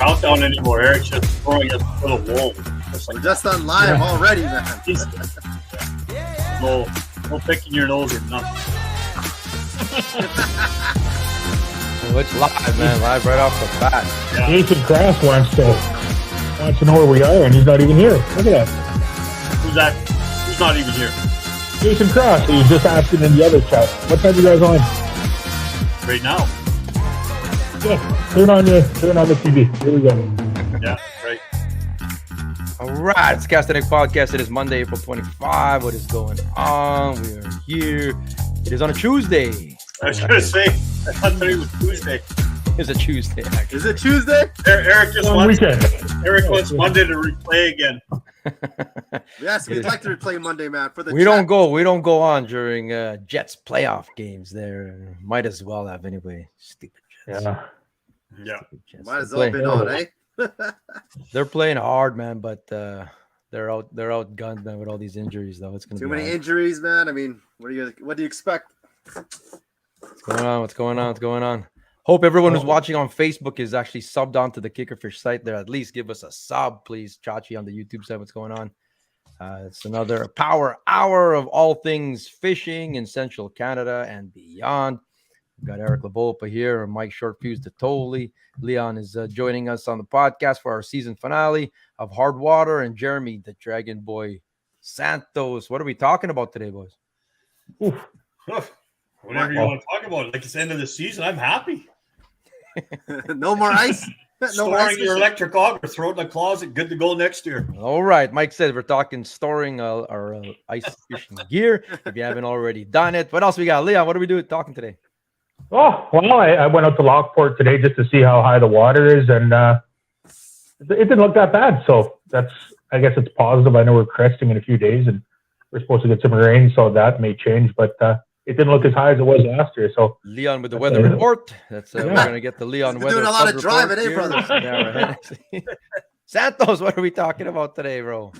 countdown anymore. Eric's just throwing us full of wool. We're just on live already, man. No picking your nose or nothing. Well, it's live, man. Live right off the bat. Yeah. Jason Cross wants to know where we are, and he's not even here. Look at that. Who's that? Who's not even here? Jason Cross. He was just asking in the other chat. What time are you guys on? Right now. Yeah. Turn on the TV. Here we go. Yeah, right. All right, it's Cast Neck Podcast. It is Monday, April 25. What is going on? We are here. It is on a Tuesday. I was going to say, I thought today was Tuesday. It's a Tuesday, actually. Is it Tuesday? Eric just wants weekend. Monday to replay again. Yes, we'd like to replay Monday, man. For the We don't go on during Jets playoff games there. Might as well have anyway. Stupid Jets. Yeah. Jets. Might as well be on, eh? They're playing hard, man, but they're outgunned, man, with all these injuries, though. It's gonna Too be many hard. injuries, man. I mean, what do you expect? What's going on? Hope everyone who's watching on Facebook is actually subbed onto the Kickerfish site there. At least give us a sub, please. Chachi on the YouTube site. What's going on? It's another power hour of all things fishing in Central Canada and beyond. We've got Eric Lavolpa here and Mike Shortfuse Totally. Leon is joining us on the podcast for our season finale of Hardwater, and Jeremy, the Dragon Boy Santos. What are we talking about today, boys? Whatever you want to talk about. Like it's the end of the season, I'm happy. No more ice. Storing your electric auger, throw it in the closet, good to go next year. All right. Mike said we're talking storing our ice fishing gear. If you haven't already done it. What else we got? Leon, what are we doing talking today? Oh, well, I went out to Lockport today just to see how high the water is, and it didn't look that bad. So I guess it's positive. I know we're cresting in a few days, and we're supposed to get some rain, so that may change. But it didn't look as high as it was last year. So Leon with the weather report. That's we're gonna get the Leon weather. Doing a lot of report driving, here. brothers? Yeah, right. Santos, what are we talking about today, bro?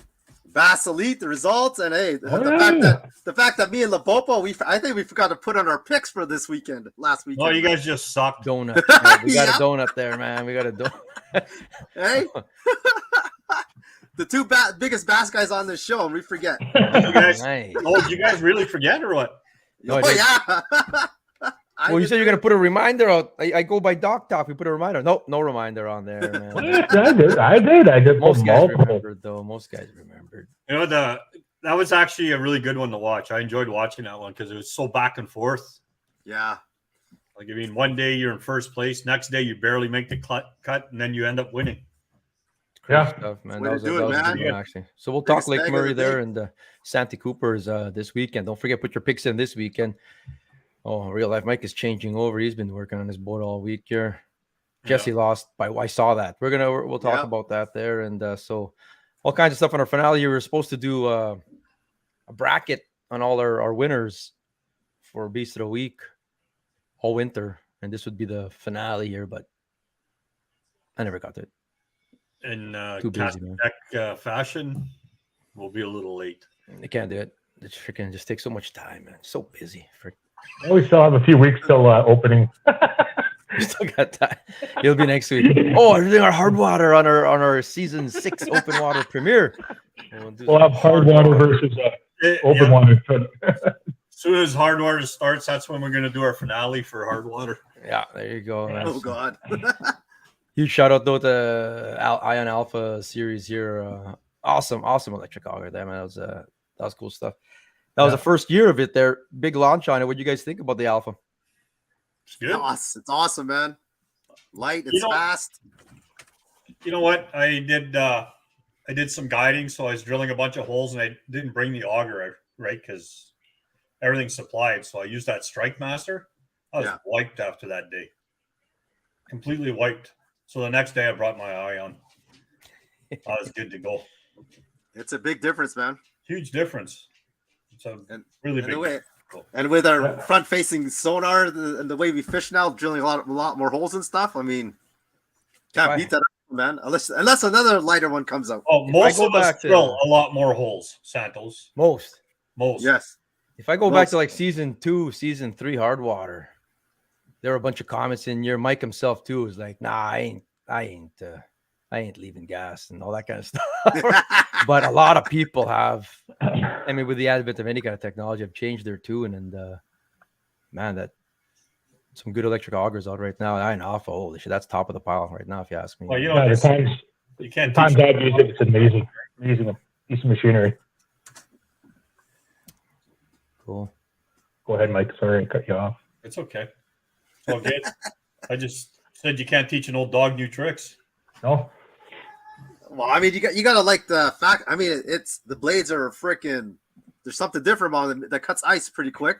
Bass Elite, the results, and hey, the fact that me and Lapopo, I think we forgot to put on our picks for this weekend, last weekend. Oh, you guys just sucked. Donut. Yeah, we got a donut there, man. We got a donut. Hey, the two biggest bass guys on this show, and we forget. You guys, Nice. did you guys really forget or what? No, I Oh didn't. yeah. Well, you said you're gonna put a reminder out. I go by Doc Talk. We put a reminder. Nope, no reminder on there, man. I did. Most guys remembered, though. Most guys remembered. You know, that was actually a really good one to watch. I enjoyed watching that one because it was so back and forth. Yeah. Like, I mean, one day you're in first place, next day you barely make the cut, and then you end up winning. Crazy stuff, man. Way That to was do a it, good man. one, actually. So we'll talk Biggest Lake bag of Murray the there day. and Santee Cooper's this weekend. Don't forget, put your picks in this weekend. Oh, real life Mike is changing over. He's been working on his boat all week here. Jesse lost I saw that. We'll talk about that there. And so all kinds of stuff on our finale. We were supposed to do a bracket on all our winners for Beast of the Week all winter. And this would be the finale here, but I never got to it. In Too busy, man. fashion, we'll be a little late. They can't do it. It freaking just takes so much time, man. So busy. We still have a few weeks till opening. We still got time. It'll be next week. Oh, we're doing our Hardwater on our season 6 open water premiere. We'll have Hardwater versus open water. As soon as Hardwater starts, that's when we're going to do our finale for Hardwater. Yeah, there you go, man. Oh God. Huge shout out though to Ion Alpha series here. Awesome electric auger there, man. That was cool stuff. That was the first year of it there. Big launch on it. What do you guys think about the Alpha? It's good. It's awesome, man. Light, it's fast. You know what? I did some guiding, so I was drilling a bunch of holes, and I didn't bring the auger, right? Because everything's supplied. So I used that Strike Master. I was wiped after that day. Completely wiped. So the next day I brought my Ion. I was good to go. It's a big difference, man. Huge difference. It's a really big difference. And with our front-facing sonar and the way we fish now, drilling a lot more holes and stuff, I mean, can't beat that, man. Unless another lighter one comes out. Oh, most of us drill a lot more holes, Santos. Most. Yes. If I go back to like season 2, season 3 Hardwater, there were a bunch of comments in here. Mike himself too was like, "Nah, I ain't I ain't leaving gas and all that kind of stuff. But a lot of people have. I mean, with the advent of any kind of technology, have changed their tune, and man, that some good electric augers out right now. I know, holy shit, that's top of the pile right now, if you ask me. Well, you know, Yeah, the times you can't I've teach used it, it's amazing piece of machinery. Cool. Go ahead, Mike. Sorry, I cut you off. It's okay. Well, good. I just said you can't teach an old dog new tricks. No, Well, I mean, you gotta like the fact. I mean, it's the blades are freaking. There's something different about them that cuts ice pretty quick,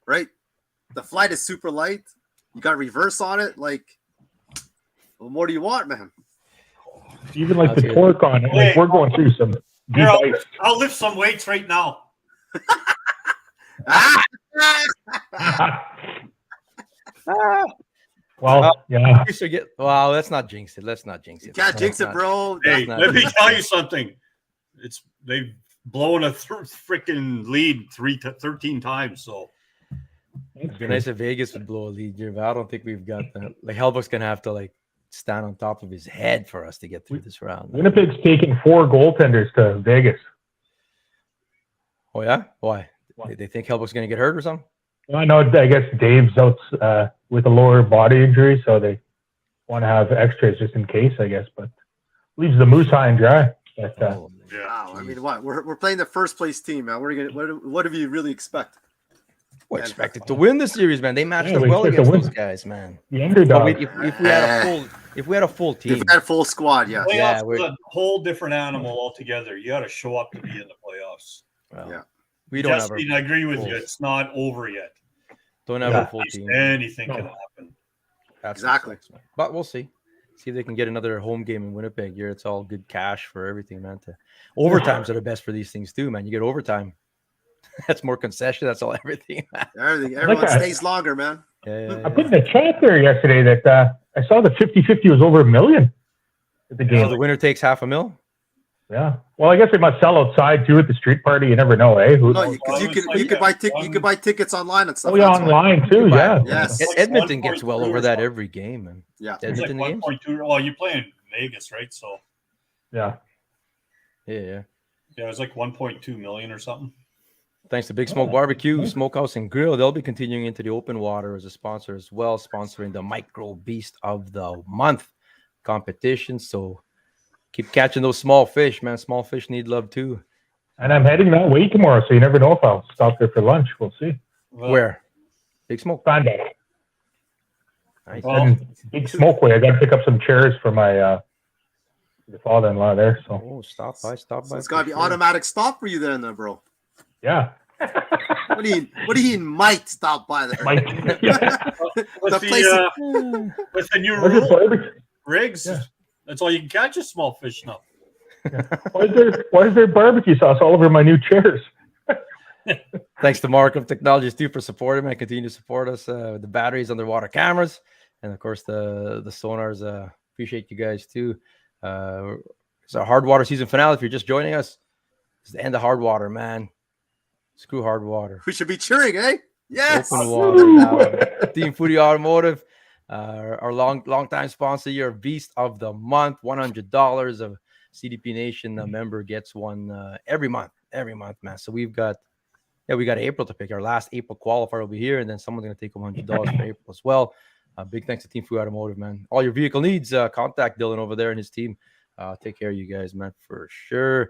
right? The flight is super light. You got reverse on it. Like, what more do you want, man? even like That's the good. torque on it. Like, we're going through some deep Here, ice. I'll lift some weights right now. Well, yeah. You should get. Wow, let's not jinx it. Let's not jinx it. You can't jinx it, Let's bro. Hey, not let me easy. tell you something. They've blown a freaking lead 13 times. So It'd be nice if Vegas would blow a lead here, but I don't think we've got that. Like Hellbuck's gonna have to like stand on top of his head for us to get through this round. Winnipeg's taking 4 goaltenders to Vegas. Oh yeah, why? They think Hellbuck's gonna get hurt or something? I know. I guess Dave's out with a lower body injury, so they want to have extras just in case. I guess, but leaves the Moose high and dry. But, Oh, Wow. I mean, what? We're playing the first place team, man. What do you really expect? we expected to win the series, man. They matched Yeah, up we well expect to against win. those guys, man. the But underdog. if we had a full If team, we had a full squad, yeah. playoffs Yeah, is we're- a whole different animal altogether. You got to show up to be in the playoffs. well, Yeah. we don't have Justin, I agree with full- you. It's not over yet. don't have Yeah. a full team. Anything No. can happen. That's Exactly. what sucks, man. But we'll see. See if they can get another home game in Winnipeg here. It's all good cash for everything, man. Overtimes are the best for these things too, man. You get overtime. That's more concession. That's all everything. Man. Everyone that. stays longer, man. Yeah, I put in a chat there yesterday that I saw the 50-50 was over $1 million at the So game. the winner takes $500,000. Yeah. Well, I guess they must sell outside too at the street party. You never know, eh? Who No, knows? because you Well, could buy you could buy tickets online and stuff. Oh yeah, That's why. online too. Yeah. Yes. Like Edmonton gets 1.2 well or over that something. every game, man. Yeah. It's like Edmonton games. 1.2. Well, you play in Vegas, right? So Yeah. Yeah. yeah, it was like 1.2 million or something. Thanks to Big Smoke BBQ, Smokehouse and Grill. They'll be continuing into the open water as a sponsor as well, sponsoring the Micro Beast of the Month competition. So keep catching those small fish, man. Small fish need love too. And I'm heading that way tomorrow, so you never know if I'll stop there for lunch. We'll see. Well, Where? Big Smoke. Find out. Nice. Well, And Big Smoke Way. I got to pick up some chairs for my the father-in-law there. So Oh, stop by. So it's for gotta be sure. automatic stop for you then, bro. yeah, What do you mean might stop by there? Mike. Yeah. with The the, place with the new Where's the rule, barbecue? rigs, Yeah. that's all you can catch is small fish now. Why is there barbecue sauce all over my new chairs? Thanks to Markup Technologies too for supporting me. Continue to support us with the batteries, underwater cameras, and of course the sonars. Appreciate you guys too. It's our Hardwater season finale. If you're just joining us, it's the end of Hardwater, man. Screw Hardwater. We should be cheering, eh? Yes. Open water now. Team Footy Automotive, our long-time sponsor here, Beast of the Month. $100 of CDP Nation member gets one every month, man. So we got April to pick. Our last April qualifier will be here, and then someone's going to take $100 for April as well. Big thanks to Team Footy Automotive, man. All your vehicle needs, contact Dylan over there and his team. Take care of you guys, man, for sure.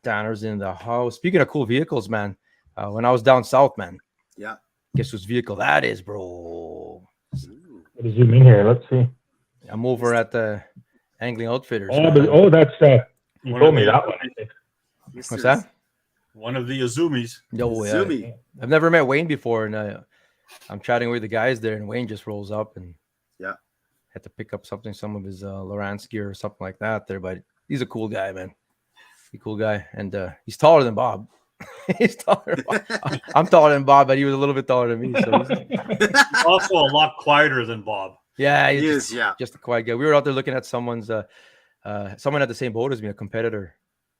Tanner's in the house. Speaking of cool vehicles, man, when I was down south, man, Yeah. guess whose vehicle that is, bro? Let me zoom in here. Let's see. I'm over at the Angling Outfitters. Oh, man. that's you One told of me the- that one. I think. What's that? One of the Azumis. No, yeah. Zoomy. I've never met Wayne before, and I'm chatting with the guys there, and Wayne just rolls up and Yeah. had to pick up some of his Lowrance gear or something like that there. But he's a cool guy, man. He's a cool guy, and he's taller than Bob. He's taller. Than Bob. I'm taller than Bob, but he was a little bit taller than me. So he's, Also a lot quieter than Bob. yeah, he's He just, is, yeah. just a quiet guy. We were out there looking at someone at the same boat as me, a competitor,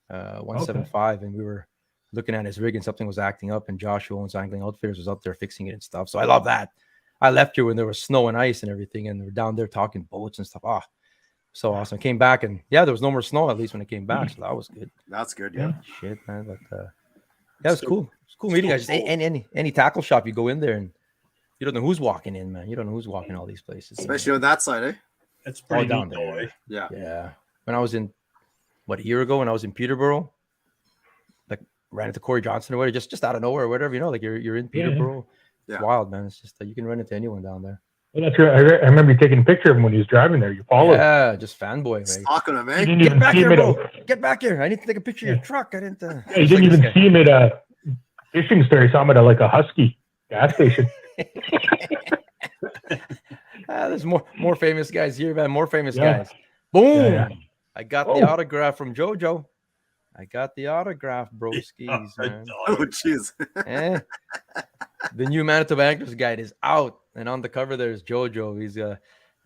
175, and we were looking at his rig, and something was acting up, and Josh, who owns Angling Outfitters, was out there fixing it and stuff. So I love that. I left here when there was snow and ice and everything, and we were down there talking boats and stuff. So awesome. Came back and yeah, there was no more snow at least when it came back. So that was good. That's good. Yeah. Shit, man. But yeah, it's cool. It's cool meeting guys. Any tackle shop you go in there and you don't know who's walking in, man. You don't know who's walking all these places. Especially on that side, eh? It's pretty down neat, there. though, eh? Yeah. Yeah. When I was in a year ago when I was in Peterborough, like ran into Corey Johnson or whatever, just out of nowhere or whatever, like you're in Peterborough. Yeah. It's wild, man. It's just you can run into anyone down there. Well, that's right. I remember you taking a picture of him when he was driving there. You followed him. Yeah, just fanboy, man. Stalking him, You eh? didn't Get even back see him here, at bro. a, Get back here. I need to take a picture of your truck. I didn't. yeah, you didn't even see him at a fishing store. You saw him at like a Husky gas station. There's more famous guys here, man. More famous Yeah. guys. Boom. Yeah. I got Oh. the autograph from JoJo. I got the autograph, broskies, man. Oh, jeez. Eh? The new Manitoba Anglers Guide is out, and on the cover there's JoJo. He's a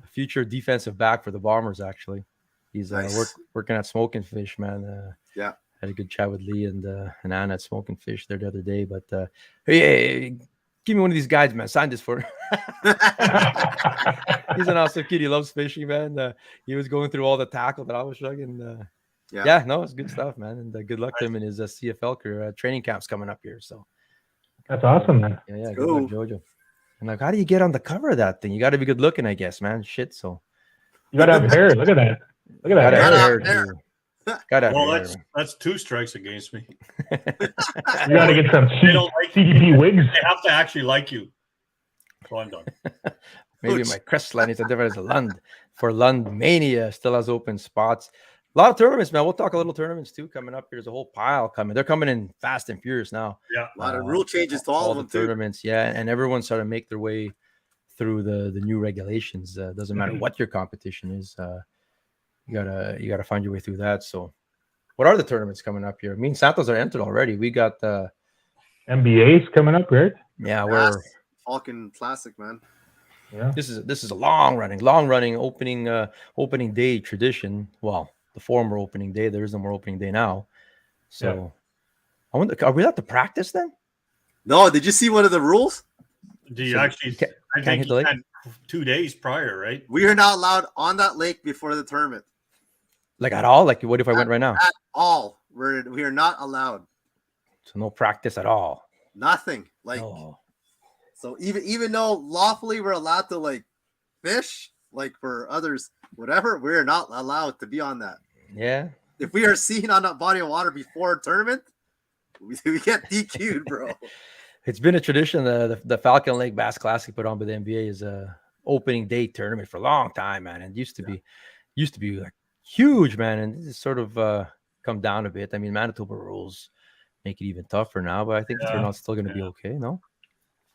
future defensive back for the Bombers. Actually, he's Nice. working at Smoking Fish, man. Yeah. Had a good chat with Lee and Anna at Smoking Fish there the other day. But hey, give me one of these guides, man. Sign this for. He's an awesome kid. He loves fishing, man. He was going through all the tackle that I was shrugging. Yeah, no, it's good stuff, man. And good luck to him in his CFL career. Training camp's coming up here, so. That's awesome, man. Yeah, good luck, JoJo. And like, how do you get on the cover of that thing? You got to be good looking, I guess, man. Shit, so. You gotta have hair. Look at that. Look at that. Gotta hair. have Gotta hair, have hair. too. Gotta have Well, hair. that's 2 strikes against me. You gotta get some They don't like you. CDP wigs. They have to actually like you. So I'm done. Maybe my Crestline is a different as Lund. For Lund Mania still has open spots. A lot of tournaments, man. We'll talk a little tournaments too coming up. There's a whole pile coming. They're coming in fast and furious now. Yeah. A lot of rule changes to all of the them, too. tournaments, yeah, and everyone's starting to make their way through the new regulations. Doesn't matter what your competition is. You gotta find your way through that. So, what are the tournaments coming up here? Me and Santos are entered already. We got MBA's coming up, right? yeah, Yes. we're Falcon Classic, man. this is a long running opening day tradition. Well, the former opening day. There is no more opening day now. So, I wonder, are we allowed to practice then? No, did you see one of the rules? Do you So actually? can't I hit think the you lake? can 2 days prior, right? We are not allowed on that lake before the tournament Like at all? Like, what if I went right now? at all. We are not allowed. So no practice at all. Nothing. Like No. so, even though lawfully we're allowed to like fish, like for others, whatever, we're not allowed to be on that. Yeah. If we are seen on that body of water before a tournament, we get DQ'd, bro. It's been a tradition. The Falcon Lake Bass Classic put on by the NBA is a opening day tournament for a long time, man. And it used to be like huge, man. And it's sort of come down a bit. I mean, Manitoba rules make it even tougher now, but I think the turnout's still going to be okay. No.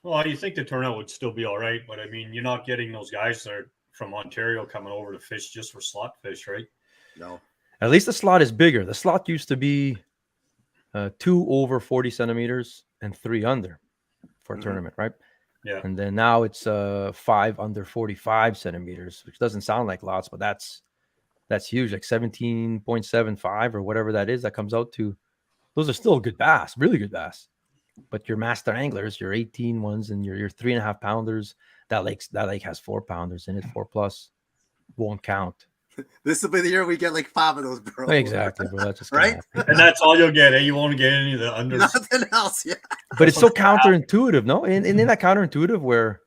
Well, you think the turnout would still be all right, but I mean, you're not getting those guys that are from Ontario coming over to fish just for slot fish, right? No. At least the slot is bigger. The slot used to be 2 over 40 centimeters and 3 under for a Mhm. tournament, right? Yeah. And then now it's 5 under 45 centimeters, which doesn't sound like lots, but that's huge, like 17.75 or whatever that is. That comes out to, those are still good bass, really good bass. But your master anglers, your 18 ones and your 3.5 pounders, that lake has 4 pounders in it, 4+, won't count. This will be the year we get like 5 of those, bro. Exactly, bro. That's just Right? And that's all you'll get, eh? You won't get any of the unders. Nothing else. Yeah. But it's so counterintuitive, no? And in that counterintuitive where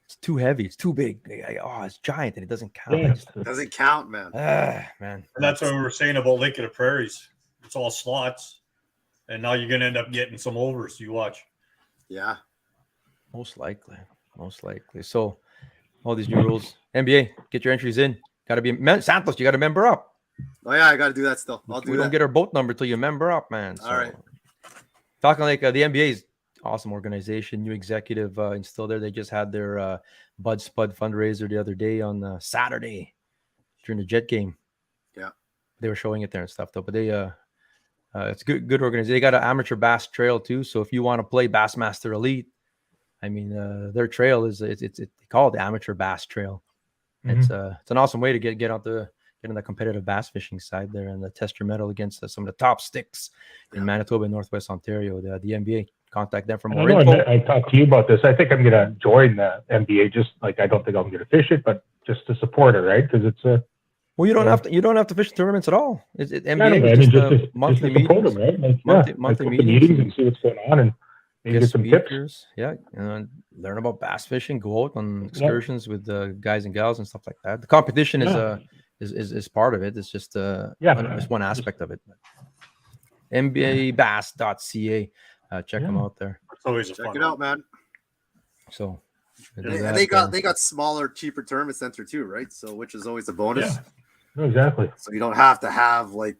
it's too heavy, it's too big. Oh, it's giant and it doesn't count. Yeah. Doesn't count, man. Man. And that's what we were saying about Lake of the Prairies. It's all slots. And now you're going to end up getting some overs. You watch. Yeah. Most likely. So all these new rules. NBA, get your entries in. Got to be Santos. You got to member up. Oh yeah, I got to do that still. I'll do We that. don't get our boat number till you member up, man. So, All right. Talking like the NBA is awesome organization. New executive instilled there. They just had their Bud Spud fundraiser the other day on Saturday during the Jet game. Yeah. They were showing it there and stuff though. But they it's good organization. They got an amateur bass trail too. So if you want to play Bassmaster Elite, I mean their trail is it's they call it the Amateur Bass Trail. Mhm. It's an awesome way to get on the competitive bass fishing side there and test your mettle against some of the top sticks in Manitoba and Northwest Ontario. The NBA, contact them for I more know, info. and I talked to you about this. I think I'm gonna join the NBA. Just like I don't think I'm gonna fish it, but just to support it, right? Because it's Well, you don't Yeah. have to fish tournaments at all. NBA Yeah, no, was but I mean, just a just monthly to support meetings. them, right? Like, Monthly- yeah, monthly like, go to meetings meetings and see what's going on, and maybe get some tips. speakers, yeah, and learn about bass fishing. Go out on excursions with the guys and gals and stuff like that. The competition is part of it. It's just it's one aspect of it. NBAbass.ca, check them out there. It's always a Check fun it one. out, man. So And they got smaller, cheaper tournaments enter too, right? So which is always a bonus. Yeah. No, exactly. So you don't have to have like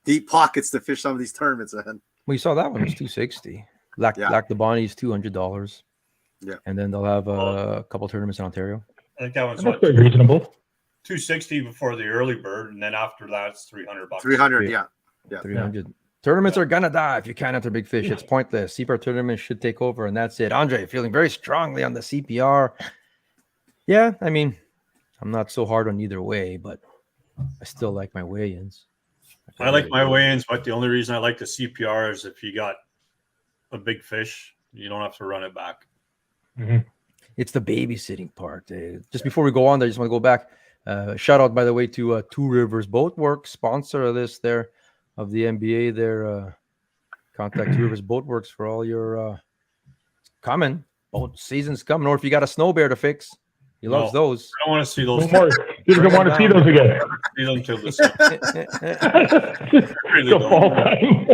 deep pockets to fish some of these tournaments, man. Well, you saw that one was $260. Lac the Bonnie's $200. Yeah, and then they'll have a couple tournaments in Ontario. I think that was That's quite reasonable. $260 before the early bird, and then after that it's $300. 300, yeah. 300. Tournaments are gonna die if you can't enter big fish. It's pointless. CPR tournaments should take over, and that's it. Andre, feeling very strongly on the CPR. Yeah, I mean, I'm not so hard on either way, but I still like my weigh-ins. I like my weigh-ins, but the only reason I like the CPR is if you got a big fish, you don't have to run it back. Mm-hmm. It's the babysitting part. Just before we go on there, I just want to go back. Shout out, by the way, to Two Rivers Boat Works, sponsor of this there, of the NBA there. Contact Two Rivers Boat Works for all your coming. Boat season's coming. Or if you got a snow bear to fix, he loves those. I don't want to see those. No more. You don't want to see those again. See them till this. Really fall time.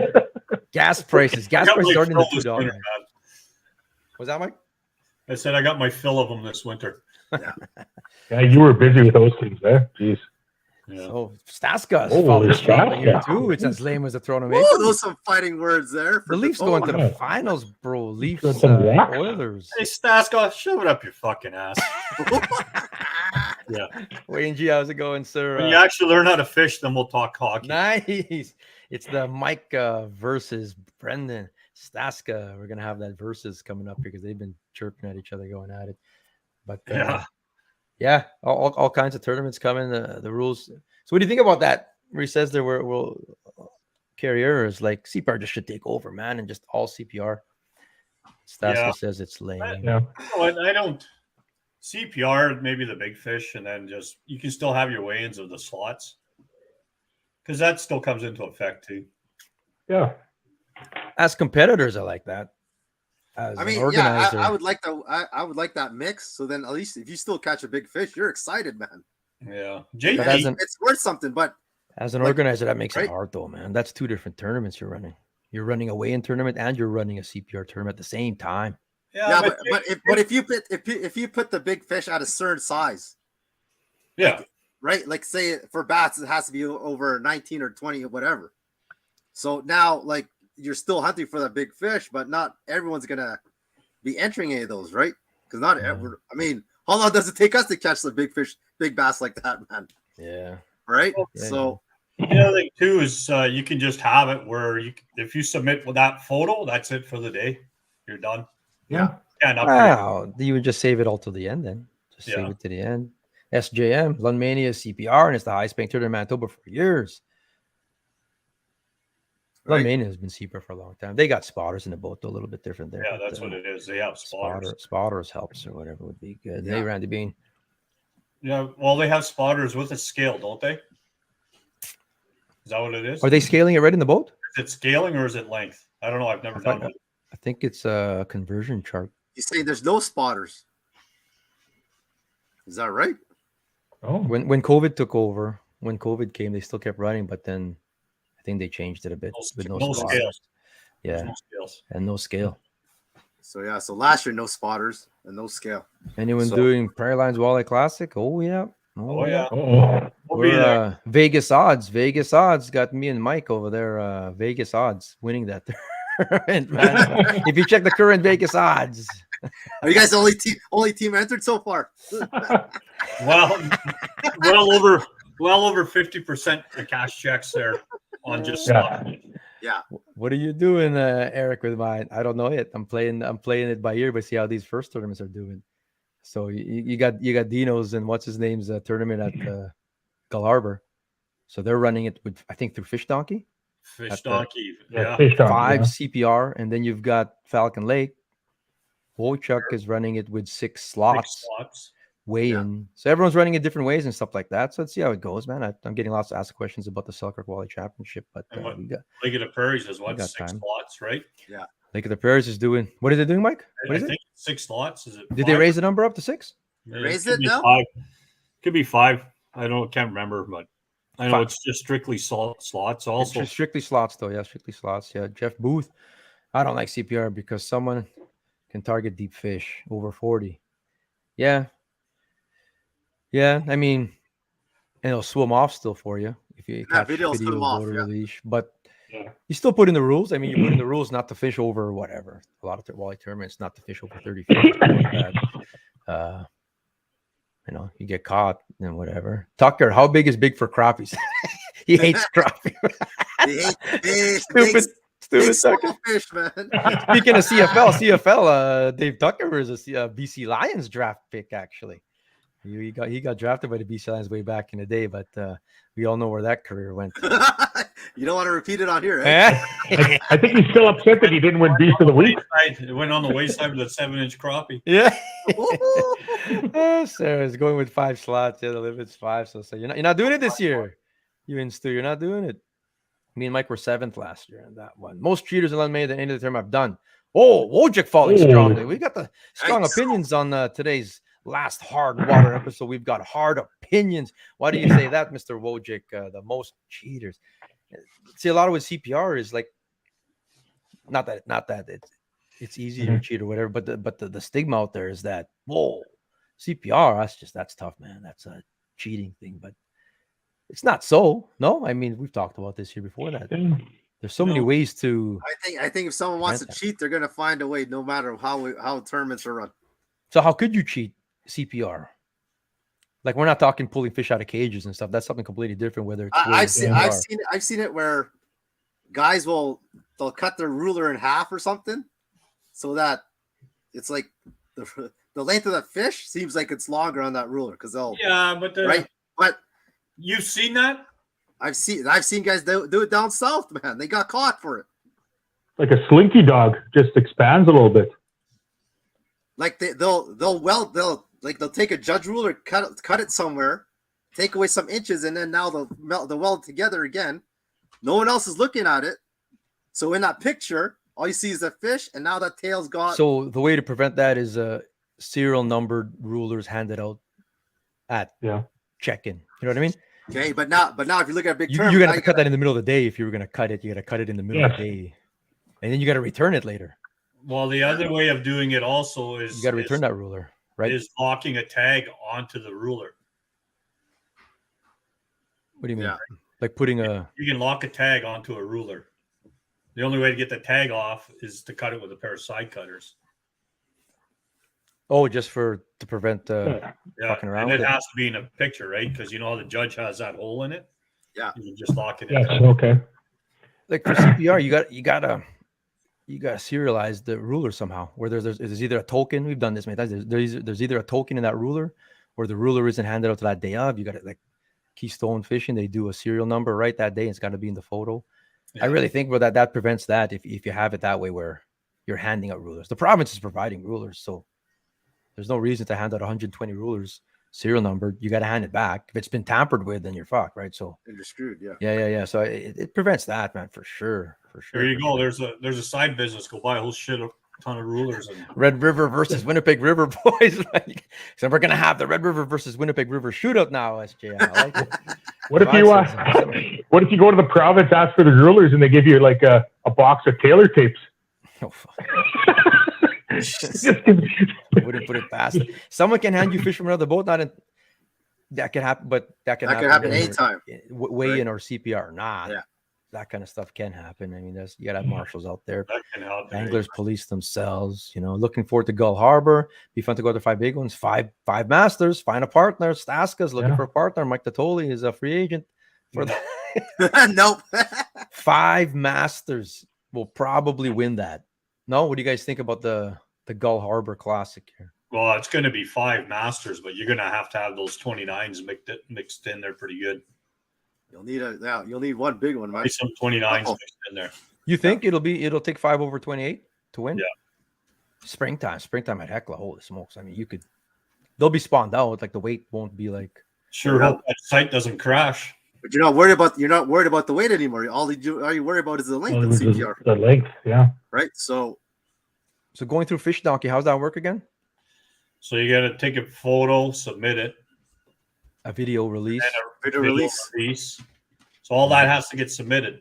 Gas prices. Gas prices starting to $2. Was that Mike? I said I got my fill of them this winter. Yeah, you were busy with those things, eh? Jeez. Yeah. So Staska's Oh, following there's strongly here Staska. too. It's as lame as a throwing Whoa, those some fighting words there. The Leafs going to the yeah. finals, bro. Leafs, Got some rock. Oilers. Hey, Staska, shove it up your fucking ass. Yeah. Wayne G, how's it going, sir? When you actually learn how to fish, then we'll talk hockey. Nice. It's the Mike versus Brendan Staska. We're gonna have that versus coming up because they've been chirping at each other, going at it. But yeah, all kinds of tournaments coming. The rules. So what do you think about that? Where he says there will carry errors, like CPR just should take over, man, and just all CPR. Staska says it's lame. Yeah. I don't. CPR, maybe the big fish, and then just you can still have your weigh-ins of the slots because that still comes into effect too. Yeah. As competitors, I like that. As I mean, an organizer, I would like I would like that mix. So then at least if you still catch a big fish, you're excited, man. Yeah, But as JP, It's worth something, but As an Like, organizer, that makes it right? hard, though, man. That's two different tournaments you're running. You're running a weigh-in tournament and you're running a CPR tournament at the same time. yeah, but if you put the big fish at a certain size, yeah, right? Like say for bass, it has to be over 19 or 20 or whatever. So now, like you're still hunting for that big fish, but not everyone's gonna be entering any of those, right? Because not ever. I mean, how long does it take us to catch the big fish, big bass like that, man? Yeah. Right. Yeah, So. the other thing too is you can just have it where if you submit with that photo, that's it for the day. You're done. Yeah. And Wow. You would just save it all to the end then. Just save Yeah. it to the end. SJM, Lunmania CPR, and it's the highest paying tournament in Manitoba for years. Right. Lunmania has been CPR for a long time. They got spotters in the boat, though, a little bit different there. Yeah, but, that's what it is. They have spotters. Spotters helps or whatever would be good. Yeah. Hey, Randy Bean. Yeah, well, they have spotters with a scale, don't they? Is that what it is? Are they scaling it right in the boat? Is it scaling or is it length? I don't know. I've never done it. I think it's a conversion chart. You say there's no spotters. Is that right? Oh. When COVID took over, when COVID came, they still kept running, but then I think they changed it a bit with no spotters. scales. Yeah, There's no scales. and no scale. So yeah. So last year, no spotters and no scale. Anyone So- doing Prairie Lines Walleye Classic? Oh yeah. Oh yeah, Oh. we'll be We're, there. Vegas odds. Vegas odds got me and Mike over there. Vegas odds winning that tournament, man. If you check the current Vegas odds, Are you guys the only team entered so far? Well over 50% the cash checks there on just Yeah. what are you doing, Eric? With mine, I don't know yet. I'm playing it by ear, but see how these first tournaments are doing. So you got Dino's and what's his name's tournament at Gull Harbor. So they're running it with, I think, through Fish Donkey. fish donkey. Yeah. Yeah, Fish donkey, 5 yeah. CPR, and then you've got Falcon Lake. Wojciech is running it with 6 big slots. slots. weigh-in. So everyone's running in different ways and stuff like that. So let's see how it goes, man. I'm getting lots of asked questions about the Selkirk Wally Championship, but And we got Lake of the Prairies is what, got 6 time. slots, right? Lake of the Prairies is doing. What are they doing, Mike? What I is it? think 6 slots. Is it? Did they 5? raise the number up to 6? Raise could it be now? 5. Could be 5. I can't remember, but I know 5. it's just strictly slots. It's Also, just strictly slots, though. Yeah, strictly slots. Yeah, Jeff Booth. I don't like CPR because someone can target deep fish over 40. Yeah. Yeah, I mean, and it'll swim off still for you if you catch video will video swim off, over yeah. release. But yeah. you still put in the rules. I mean, you put in the rules not to fish over whatever. A lot of walleye tournaments not to fish over 30 feet. Like that. You get caught and whatever. Tucker, how big is big for crappies? He hates crappie. They hate fish. Stupid Big small Tucker. fish, man. Speaking of CFL, Dave Tucker is a BC Lions draft pick. Actually, he got drafted by the BC Lions way back in the day, but we all know where that career went. You don't want to repeat it on here, eh? I think he's still upset that he didn't win Beast of the Week. It went on the wayside with a 7-inch crappie. Yeah. Sarah's going with 5 slots. Yeah, the limit's 5. So you're not doing it this year. You and Stu, you're not doing it. Me and Mike were 7th last year in that one. Most cheaters in May at the end of the term I've done. Oh, Wojcik falling strongly. We got the strong opinions on today's last Hardwater episode. We've got hard opinions. Why do you say that, Mr. Wojcik? The most cheaters. See, a lot of with CPR is like, not that it's easy to cheat or whatever, but the stigma out there is that, whoa, CPR, that's tough, man. That's a cheating thing, but it's not so. No, I mean, we've talked about this here before. That there's so many ways to. I think if someone wants to cheat, they're gonna find a way, no matter how tournaments are run. So how could you cheat CPR? Like, we're not talking pulling fish out of cages and stuff. That's something completely different. Whether it's I've seen it where guys they'll cut their ruler in half or something, so that it's like the length of that fish seems like it's longer on that ruler because they'll right. But you've seen that? I've seen guys do it down south, man. They got caught for it. Like a slinky dog, just expands a little bit. Like they'll take a judge ruler, cut it somewhere, take away some inches, and then now they'll weld it together again. No one else is looking at it. So in that picture, all you see is the fish, and now that tail's gone. So the way to prevent that is serial numbered rulers handed out at check-in. You know what I mean? Okay, but now if you look at a big term, you're gonna have to cut that in the middle of the day. If you were gonna cut it, you gotta cut it in the middle of the day, and then you gotta return it later. Well, the other way of doing it also is you gotta return that ruler, right? Is locking a tag onto the ruler. What do you mean? Yeah. Like putting You can lock a tag onto a ruler. The only way to get the tag off is to cut it with a pair of side cutters. Oh, just to prevent fucking around. And it has to be in a picture, right? Because you know how the judge has that hole in it. Yeah, you can just lock it in. Yes, okay. Like for CPR, you gotta serialize the ruler somehow. Where there's either a token. We've done this many times. There's either a token in that ruler, or the ruler isn't handed out to that day of. You got it like Keystone Fishing. They do a serial number right that day. And it's got to be in the photo. Yeah. I really think that prevents that if you have it that way where you're handing out rulers. The province is providing rulers, so there's no reason to hand out 120 rulers serial numbered. You got to hand it back. If it's been tampered with, then you're fucked, right? So you're screwed. Yeah. So it prevents that, man, for sure. There you go. There's a side business. Go buy a whole ton of rulers. And Red River versus Winnipeg River, boys. So we're gonna have the Red River versus Winnipeg River shootout now, SJ. I like it. What if you go to the province, ask for the rulers, and they give you like a box of Taylor tapes? Oh fuck. Wouldn't put it past it. Someone can hand you fish from another boat. That can happen, but that can happen anytime. Weigh-in or CPR, nah. Yeah. That kind of stuff can happen. I mean, you gotta have marshals out there. That can help. Anglers police themselves. Looking forward to Gull Harbor. Be fun to go to 5 big ones. Five masters. Find a partner. Staska's looking for a partner. Mike Tottoli is a free agent for that. Nope. 5 masters will probably win that. No, what do you guys think about the Gull Harbor Classic here? Well, it's going to be 5 masters, but you're going to have those 29s mixed in there pretty good. You'll need one big one, man. Some 29s mixed in there. You think it'll take 5 over 28 to win? Yeah. Springtime at Hecla. Holy smokes! I mean, you could they'll be spawned out. Like the weight won't be like. Sure hope that site doesn't crash. But you're not worried about the weight anymore. All you worry about is the length of the CPR. The length, yeah. Right. So going through Fish Donkey, how's that work again? So you got to take a photo, submit it, A video release, and a video release. So all that has to get submitted.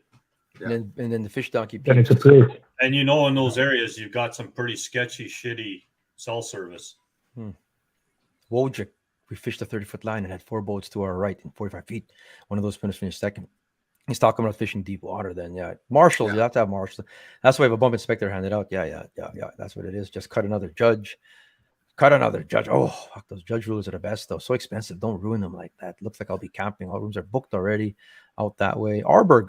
Yeah. and then the Fish Donkey. Then it's approved. And you know, in those areas, you've got some pretty sketchy, shitty cell service. Wojcik, we fished a 30-foot line and had 4 boats to our right in 45 feet. One of those finished second. He's talking about fishing deep water then, yeah. Marshals, you have to have marshals. That's why we have a bump inspector handed out. Yeah. That's what it is. Just cut another judge. Oh, fuck, those judge rulers are the best, though. So expensive. Don't ruin them like that. Looks like I'll be camping. All rooms are booked already out that way. Arborg,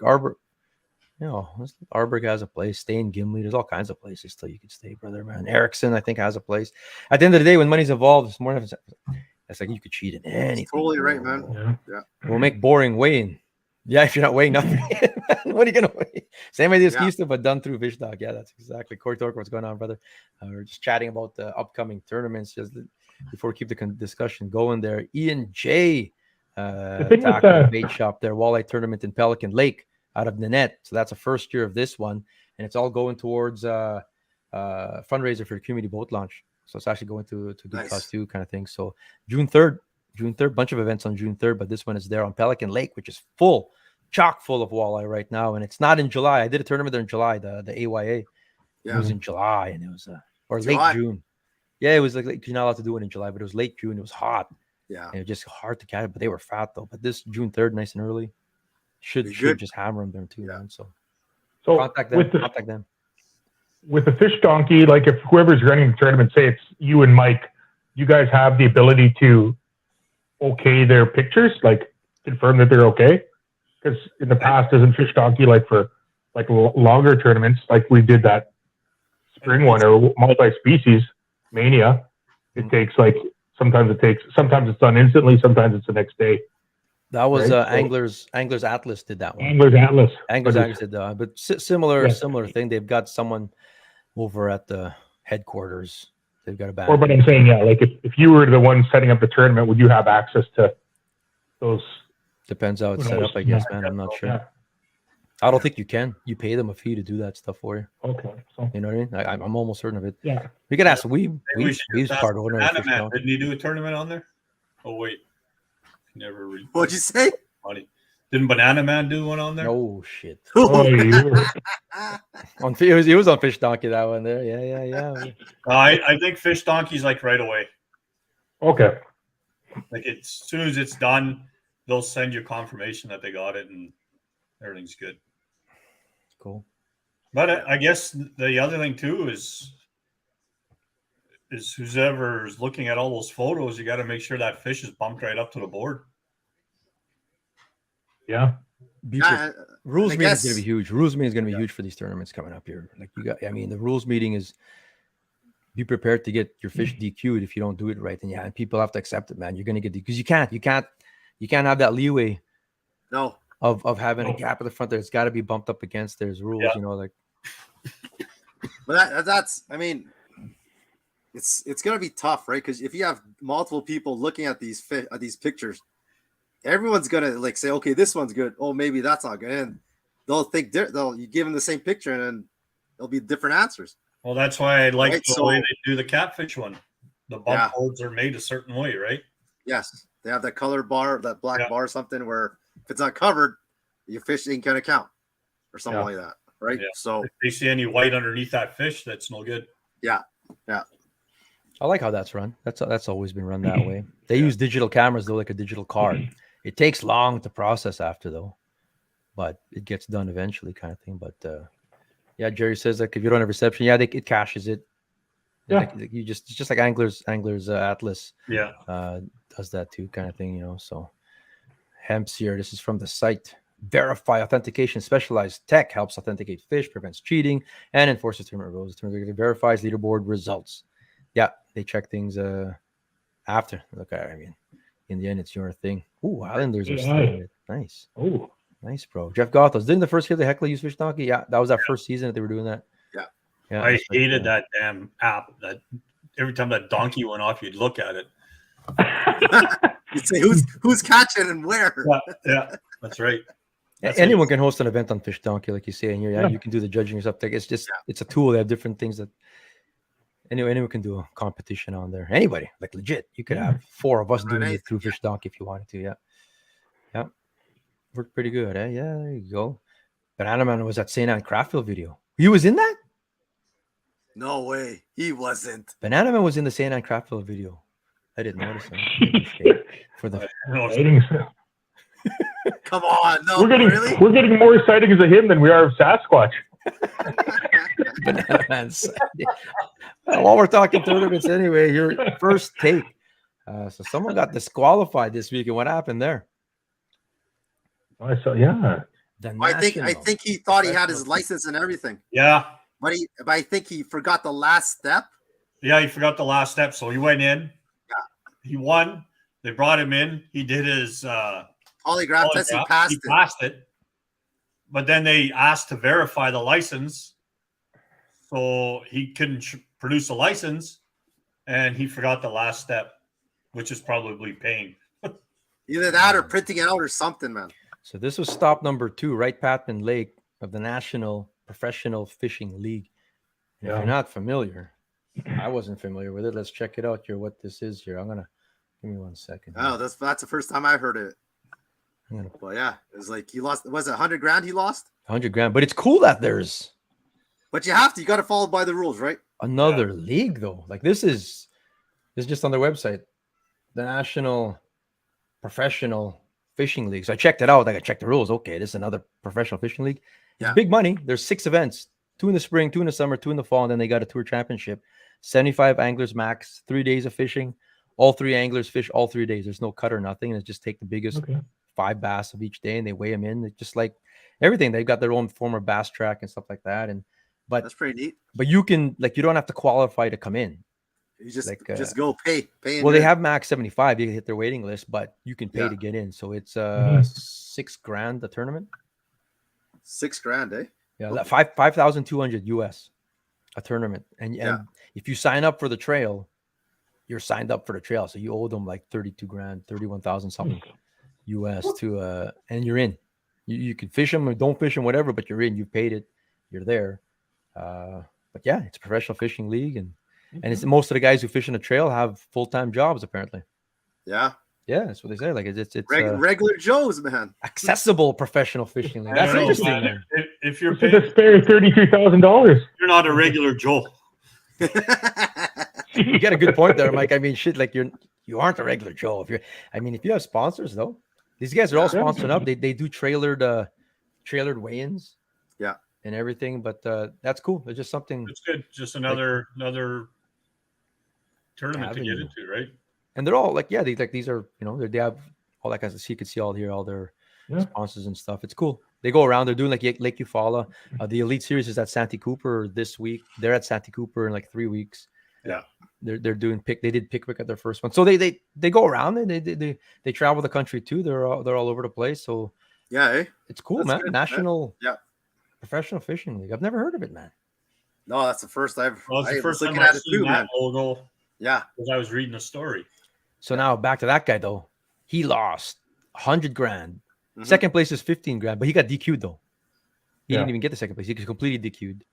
Arborg has a place. Stay in Gimli. There's all kinds of places still you can stay, brother, man. Erickson, I think, has a place. At the end of the day, when money's involved, it's more. It's like you could cheat in anything. Totally right, man. Yeah. We'll make boring weighing. Yeah, if you're not weighing nothing, what are you gonna weigh? Same idea as Keystone, but done through Fish Dog. Yeah, that's exactly. Corey Torque, what's going on, brother? We're just chatting about the upcoming tournaments. Just before we keep the discussion going there. Ian J. The bait shop there, walleye tournament in Pelican Lake out of Nanette. So that's the first year of this one, and it's all going towards fundraiser for the community boat launch. So it's actually going to good cause too, kind of thing. So June 3rd, bunch of events on June 3rd, but this one is there on Pelican Lake, which is chock full of walleye right now. And it's not in July. I did a tournament there in July, the AYA. Yeah. It was in July, and it was late June. Yeah, it was like you're not allowed to do it in July, but it was late June. It was hot. Yeah. And it was just hard to catch it, but they were fat though. But this June 3rd, nice and early. Should just hammer them there too, man. So contact them. With the Fish Donkey, like if whoever's running the tournament, say it's you and Mike, you guys have the ability to okay their pictures, like confirm that they're okay. Because in the past, isn't Fish Donkey like for like longer tournaments, like we did that spring one or multi-species mania? It takes sometimes it's done instantly, sometimes it's the next day. That was Anglers Atlas did that one. Anglers Atlas did that, but similar thing. They've got someone over at the headquarters. They've got a bag. But I'm saying, like if you were the one setting up the tournament, would you have access to those? Depends how it's set up, I guess, man. I'm not sure. Yeah. I don't think you can. You pay them a fee to do that stuff for you. Okay. So. You know what I mean? I'm almost certain of it. Yeah. We could ask. We part owner. Didn't he do a tournament on there? Oh wait, never. What'd you say? Funny. Didn't Banana Man do one on there? Oh shit! He was on Fish Donkey that one there. Yeah. I think Fish Donkey's like right away. Okay. Like as soon as it's done, they'll send you confirmation that they got it and everything's good. Cool. But I guess the other thing too is whoever's looking at all those photos, you got to make sure that fish is bumped right up to the board. Yeah. Rules meeting is going to be huge. Rules meeting is going to be huge for these tournaments coming up here. Like the rules meeting is be prepared to get your fish DQ'd if you don't do it right. And people have to accept it, man. You're going to get because you can't have that leeway. No. Of having a gap at the front there. It's got to be bumped up against. There's rules, But that's. I mean, it's going to be tough, right? Because if you have multiple people looking at these pictures. Everyone's gonna say, okay, this one's good. Oh, maybe that's not good, and they'll think you give them the same picture, and then there'll be different answers. Well, that's why I like the way they do the catfish one. The bump holes are made a certain way, right? Yes, they have that color bar, that black bar, or something where if it's not covered, your fish ain't gonna count, or something like that, right? Yeah. So if you see any white underneath that fish, that's no good. Yeah. I like how that's run. That's always been run that way. They use digital cameras though, like a digital card. It takes long to process after though, but it gets done eventually, kind of thing. But Jerry says like if you don't have reception, it caches it. Yeah, you it's just like Anglers Atlas. Yeah, does that too, kind of thing. So Hemps here. This is from the site. Verify authentication. Specialized tech helps authenticate fish, prevents cheating, and enforces tournament rules. It verifies leaderboard results. Yeah, they check things after. Look, in the end, it's your thing. Ooh, Islanders are still nice. Oh, nice, bro. Jeff Gothos. Didn't the first year the Heckler use Fish Donkey? Yeah, that was that first season that they were doing that. Yeah. I hated that damn app. That every time that donkey went off, you'd look at it. You'd say who's catching and where. Yeah, that's right. That's Anyone can host an event on Fish Donkey, like you say, and Yeah. you can do the judging yourself. Like, it's just it's a tool. They have different things that anyone can do a competition on there. Anybody, like legit, you could have 4 of us doing it through Fish Donkey if you wanted to. Yeah, worked pretty good. Eh? Yeah, there you go. Banana Man was at St. Anne Craftfield video. He was in that. No way, he wasn't. Banana Man was in the St. Anne Craftfield video. I didn't notice him. For the Sightings. Come on, no, We're getting more sightings of him than we are of Sasquatch. Banana Man. While we're talking tournaments, anyway, your first take. So someone got disqualified this week, and what happened there? I saw, yeah. I think he thought he had his license and everything. Yeah. But I think he forgot the last step. Yeah, he forgot the last step. So he went in. Yeah. He won. They brought him in. He did his polygraph test. He passed it. But then they asked to verify the license. So he couldn't produce a license. And he forgot the last step, which is probably paying. Either that or printing it out or something, man. So this was stop number 2, Wright Patman Lake of the National Professional Fishing League. If you're not familiar, I wasn't familiar with it. Let's check it out here. What this is here. Give me 1 second. Oh, that's the first time I heard it. Well, yeah, it was like he lost. Was it 100 grand? He lost 100 grand, but it's cool that there's. But you got to follow by the rules, right? Another league though. Like this is just on their website, the National Professional Fishing League. So I checked it out. Like I checked the rules. Okay, this is another professional fishing league. Yeah. Big money. There's 6 events, 2 in the spring, 2 in the summer, 2 in the fall, and then they got a tour championship. 75 anglers max, 3 days of fishing. All 3 anglers fish all 3 days. There's no cut or nothing. And it's just take the biggest 5 bass of each day and they weigh them in. It's just like everything. They've got their own former bass track and stuff like that. But that's pretty neat. But you can you don't have to qualify to come in. You just go pay. Well, they have max 75. You can hit their waiting list, but you can pay to get in. So it's $6 grand a tournament. $6 grand, eh? Yeah, okay. 5,200 US a tournament. And if you sign up for the trail, you're signed up for the trail. So you owe them like 32 grand, 31,000 something US to and you're in. You can fish them or don't fish them, whatever, but you're in. You paid it. You're there. But yeah, it's a professional fishing league, and it's most of the guys who fish in the trail have full-time jobs apparently. Yeah, that's what they say. Like it's regular Joes, man. Accessible professional fishing league. That's interesting. Man. If you're paying to spare $32,000, you're not a regular Joe. You got a good point there, Mike. I mean, shit, like you aren't a regular Joe. If you have sponsors though, these guys are all sponsored up. They do trailered weigh-ins. Yeah. And everything, but that's cool. It's just something. It's good. Just another tournament to get into, right? And they're all these are they have all that kind of stuff. You can see all their sponsors and stuff. It's cool. They go around. They're doing like Lake Eufaula. The Elite Series is at Santee Cooper this week. They're at Santee Cooper in like 3 weeks. Yeah, they're doing They did Pickwick at their first one, so they go around and they travel the country too. They're all over the place. So it's cool, man. Good, National. Yeah. Professional Fishing League. I've never heard of it, man. No, that's the first It's the first time I've seen that logo. Yeah, because I was reading a story. So now back to that guy though. He lost 100 grand. Second place is 15 grand, but he got DQ'd though. He didn't even get the second place. He was completely DQ'd,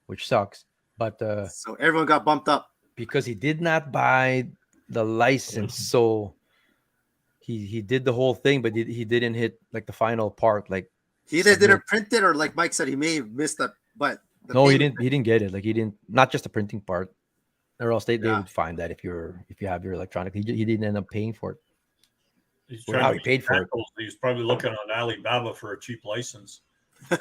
which sucks. But so everyone got bumped up because he did not buy the license. So he did the whole thing, but he didn't hit like the final part, like. He either didn't print it, or like Mike said, he may have missed that. But no, he didn't. He didn't get it. Like he didn't. Not just the printing part, or else they would find that if you have your electronic. He didn't end up paying for it. He's trying to pay for it. He's probably looking on Alibaba for a cheap license. So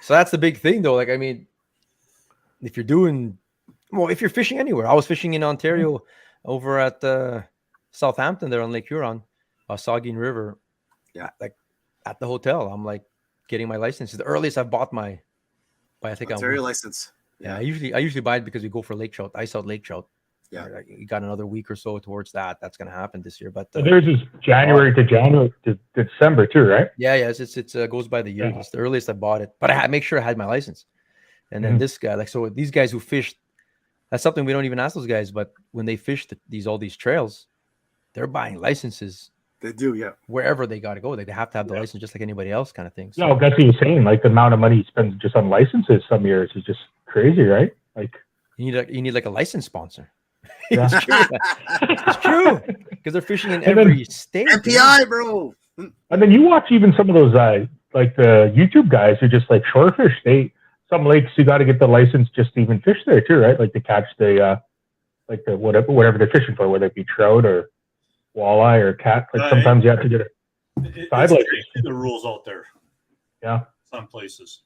that's the big thing, though. Like I mean, if you're fishing anywhere, I was fishing in Ontario, over at Southampton there on Lake Huron, Saugeen River. Yeah, like at the hotel, I'm like getting my license. It's the earliest I've bought my, I think Ontario license. Yeah, I usually buy it because we go for lake trout, ice out lake trout. Yeah, you got another week or so towards that. That's going to happen this year. But theirs is January to December too, right? Yeah, it's goes by the year. It's the earliest I bought it, but I had make sure I had my license. And then this guy, so these guys who fished That's something we don't even ask those guys. But when they fish all these trails, they're buying licenses They do, yeah. wherever they got to go. They have to have the license just like anybody else, kind of thing. So, No, that's what you're saying. Like the amount of money he spends just on licenses some years is just crazy, right? Like you need like a license sponsor. Yeah. It's true. It's true because they're fishing in And every state. MPI, bro. And then you watch even some of those like the YouTube guys who just like shore fish. Some lakes you got to get the license just to even fish there too, right? Like to catch the whatever they're fishing for, whether it be trout or walleye or cat. Like sometimes you have to get a side license. The rules out there. Yeah. Some places.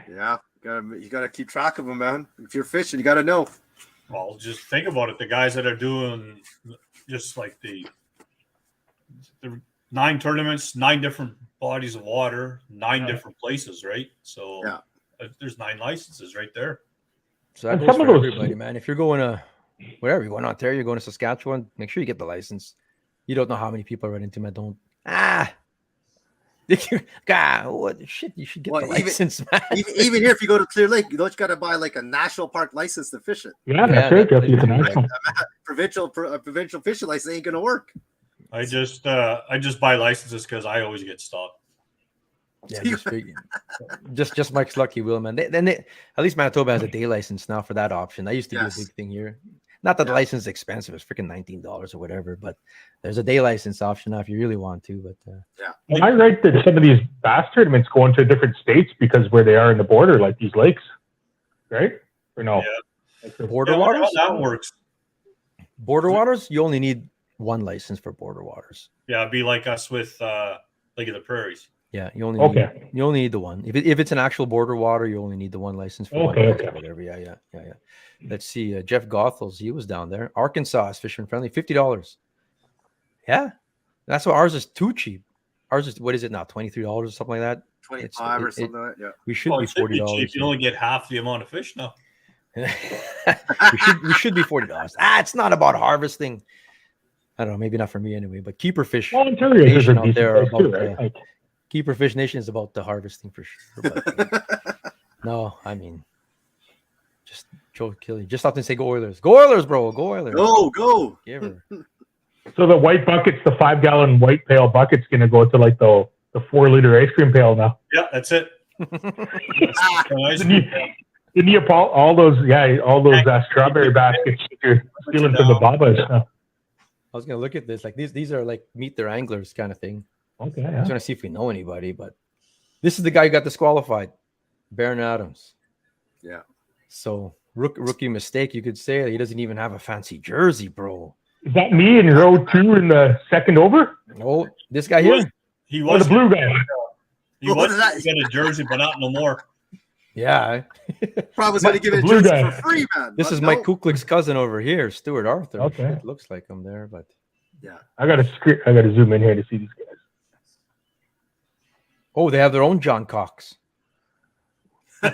Yeah, you gotta keep track of them, man. If you're fishing, you gotta know. Well, just think about it. The guys that are doing just like the 9 tournaments, 9 different bodies of water, 9 different places, right? So there's 9 licenses right there. So that And goes some of for those- everybody, man. If you're going to wherever, you're going to Ontario, you're going to Saskatchewan, make sure you get the license. You don't know how many people I run into, man. What shit? You should get the license, man. Even here, if you go to Clear Lake, you gotta buy like a national park license to fish it. Yeah, that's right. You have to get the national. Provincial fishing license ain't gonna work. I just buy licenses because I always get stopped. Yeah, just Mike's lucky, Will, man. At least Manitoba has a day license now for that option. That used to be a big thing here. Not that the license is expensive; it's freaking $19 or whatever. But there's a day license option now if you really want to. But Am I right that some of these bass tournaments go into different states because where they are in the border, like these lakes, right? Or no? Yeah. Like border waters. That works. Border waters, you only need 1 license for border waters. Yeah, it'd be like us with Lake of the Prairies. Yeah, you only need the one. If it's an actual border water, you only need the 1 license for whatever. Yeah. Let's see. Jeff Goethals, he was down there. Arkansas is fisherman friendly, $50. Yeah, that's why ours is too cheap. Ours is what is it now? $23 or something like that. 25 or something like that. Yeah. We should be $40. Cheap. You only get half the amount of fish now. we should be $40. It's not about harvesting. I don't know, maybe not for me anyway, but Keeper Fish Nation out there about Keeper Fish Nation is about the harvesting for sure. But, no, I mean, just Joe Kelly. Just stop and say, "Go Oilers! Go Oilers, bro! Go Oilers! Go!" Give her. So the white buckets, the 5-gallon white pail bucket's gonna go to like the 4-liter ice cream pail now. Yeah, that's it. Didn't you all those strawberry baskets you're stealing from the Babas? I was gonna look at this. Like these are like meet their anglers kind of thing. Okay. I was gonna see if we know anybody, but this is the guy who got disqualified, Baron Adams. Yeah. So rookie mistake, you could say. He doesn't even have a fancy jersey, bro. Is that me in row 2 in the second over? Oh, this guy here. He was the blue guy. He was going to get a jersey, but not no more. Yeah. Probably was going to give it a jersey for free, man. This is Mike Kuklik's cousin over here, Stuart Arthur. Okay. It looks like him there, but yeah. I gotta zoom in here to see these guys. Oh, they have their own John Cox. Look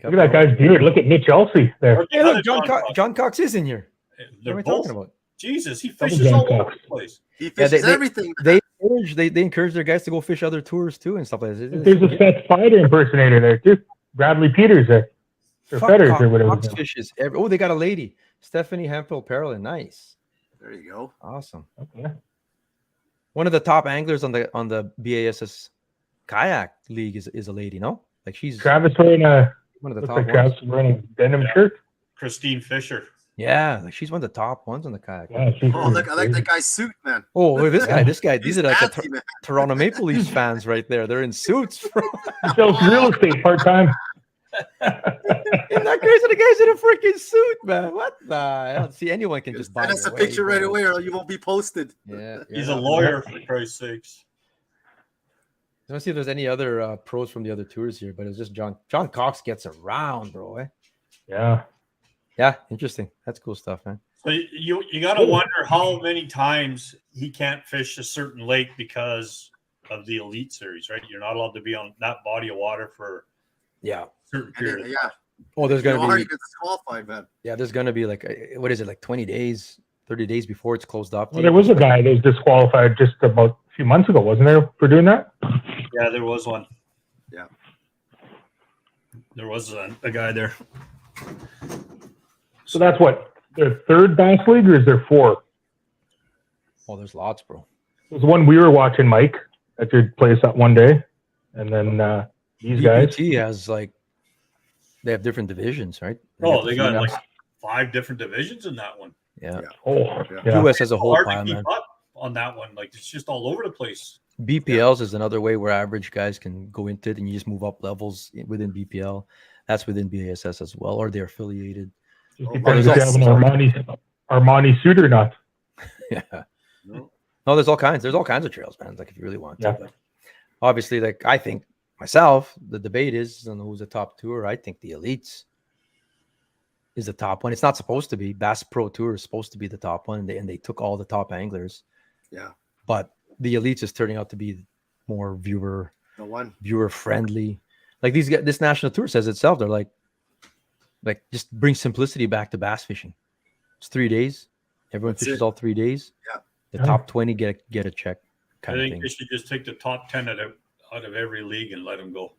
at that guy's beard. Look at Mitch Elsey there. Hey, look, John Cox is in here. They're what am I talking about? Jesus, he fishes all over the place. He fishes everything. They encourage their guys to go fish other tours too and stuff like that. There's a Seth Fighter impersonator there too. Bradley Peters there. Or Fetters or whatever. Cox fishes they got a lady. Stephanie Hempel Perlin. Nice. There you go. Awesome. Okay. One of the top anglers on the BASS kayak league is a lady, no? Like she's Travis wearing one of the looks top like ones. Travis wearing a denim shirt. Christine Fisher. Yeah, like she's one of the top ones on the kayak. Yeah, I like that guy's suit, man. Oh, look at this guy. These are like fancy, man. Toronto Maple Leafs fans right there. They're in suits. He sells real estate part-time. Isn't that crazy? The guy's in a freaking suit, man. What the hell? See, anyone can just buy Send us a picture right away or you won't be posted. Yeah. He's a lawyer, for Christ's sakes. I want to see if there's any other pros from the other tours here, but it's just John Cox gets around, bro. Eh? Yeah, interesting. That's cool stuff, man. So you got to wonder how many times he can't fish a certain lake because of the elite series, right? You're not allowed to be on that body of water for a certain period. Yeah. Oh, there's gonna be. You get disqualified, man. Yeah, there's gonna be like what is it, like 20 days, 30 days before it's closed up. Well, there was a guy that was disqualified just about a few months ago, wasn't there, for doing that? Yeah, there was one. Yeah. There was a guy there. So that's what, their third bass league, or is there 4? Oh, there's lots, bro. There's one we were watching, Mike, at your place that one day. And then these guys. BPT has like, they have different divisions, right? They got like 5 different divisions in that one. Yeah. Oh, yeah. US has a whole Hard pile, to man. keep up on that one. Like it's just all over the place. BPLs is another way where average guys can go into it and you just move up levels within BPL. That's within BASS as well, or they're affiliated. Just depends if you have an Armani suit or not. Yeah. No, there's all kinds. There's all kinds of trails, man. Like if you really want to. Yeah. But obviously, like I think myself, the debate is on who's the top tour. I think the Elites is the top one. It's not supposed to be. Bass Pro Tour is supposed to be the top one, and they took all the top anglers. Yeah. But the Elites is turning out to be more viewer friendly. Like this national tour says itself. They're like just bring simplicity back to bass fishing. It's 3 days. Everyone fishes all 3 days. Yeah. The top 20 get a check. I think they should just take the top 10 out of every league and let them go.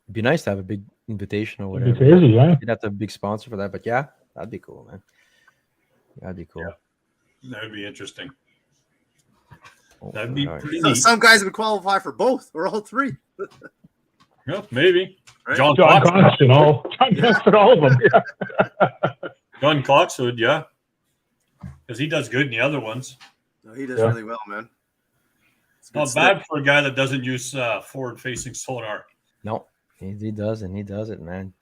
It'd be nice to have a big invitation or whatever. It's easy, yeah. You'd have to have a big sponsor for that, but yeah, that'd be cool, man. That'd be cool. Yeah. That'd be interesting. Oh, That'd be all right. pretty So neat. some guys would qualify for both or all 3. Yeah, maybe. Right? John John Cox. Cox and all. John Cox and all of them. Yeah. John Cox would, yeah. Because he does good in the other ones. No, he does really well, man. It's good Not stuff. bad for a guy that doesn't use forward-facing sonar. No, he does, and he does it, man.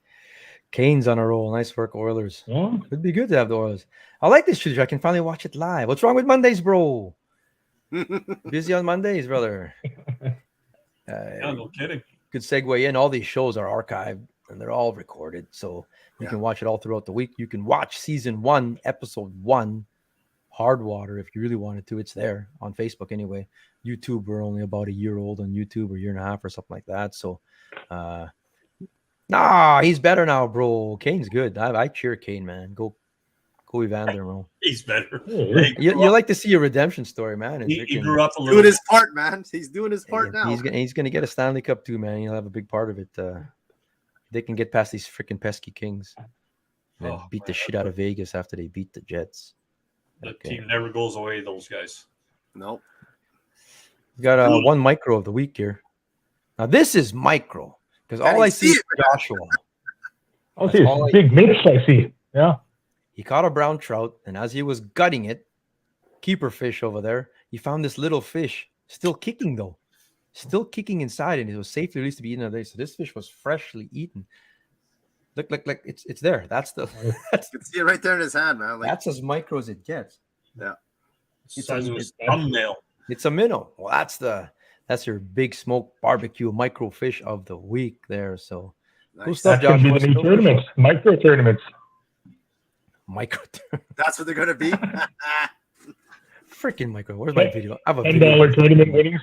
Kane's on a roll. Nice work, Oilers. Yeah. It'd be good to have the Oilers. I like this shit. I can finally watch it live. What's wrong with Mondays, bro? Busy on Mondays, brother. Yeah, no kidding. Good segue in. All these shows are archived and they're all recorded, so you can watch it all throughout the week. You can watch season 1, episode 1, Hardwater, if you really wanted to. It's there on Facebook anyway. YouTube, we're only about a year old on YouTube, or a year and a half or something like that. So he's better now, bro. Kane's good. I cheer Kane, man. Go Evander, bro. He's better. You like to see a redemption story, man. And He grew up a little Doing his part, man. He's doing his part now. He's gonna get a Stanley Cup too, man. He'll have a big part of it. They can get past these freaking pesky Kings and beat the shit out of Vegas after they beat the Jets. The team never goes away, those guys. Nope. We got one micro of the week here. Now this is micro because all I see is Joshua. I'll see a big mix. I see. Yeah. He caught a brown trout, and as he was gutting it, keeper fish over there, he found this little fish still kicking though, still kicking inside, and it was safely released to be eaten today. So this fish was freshly eaten. Look, it's there. That's the You can see it right there in his hand, man. Like, that's as micro as it gets. Yeah. It's thumbnail. It's a minnow. Well, that's your big smoke barbecue micro fish of the week there. So cool nice. stuff, That's going Josh. to be the new tournaments, micro tournaments. Micro, That's what they're going to be. freaking micro. Where's my video? I have a $10 video. tournament winnings.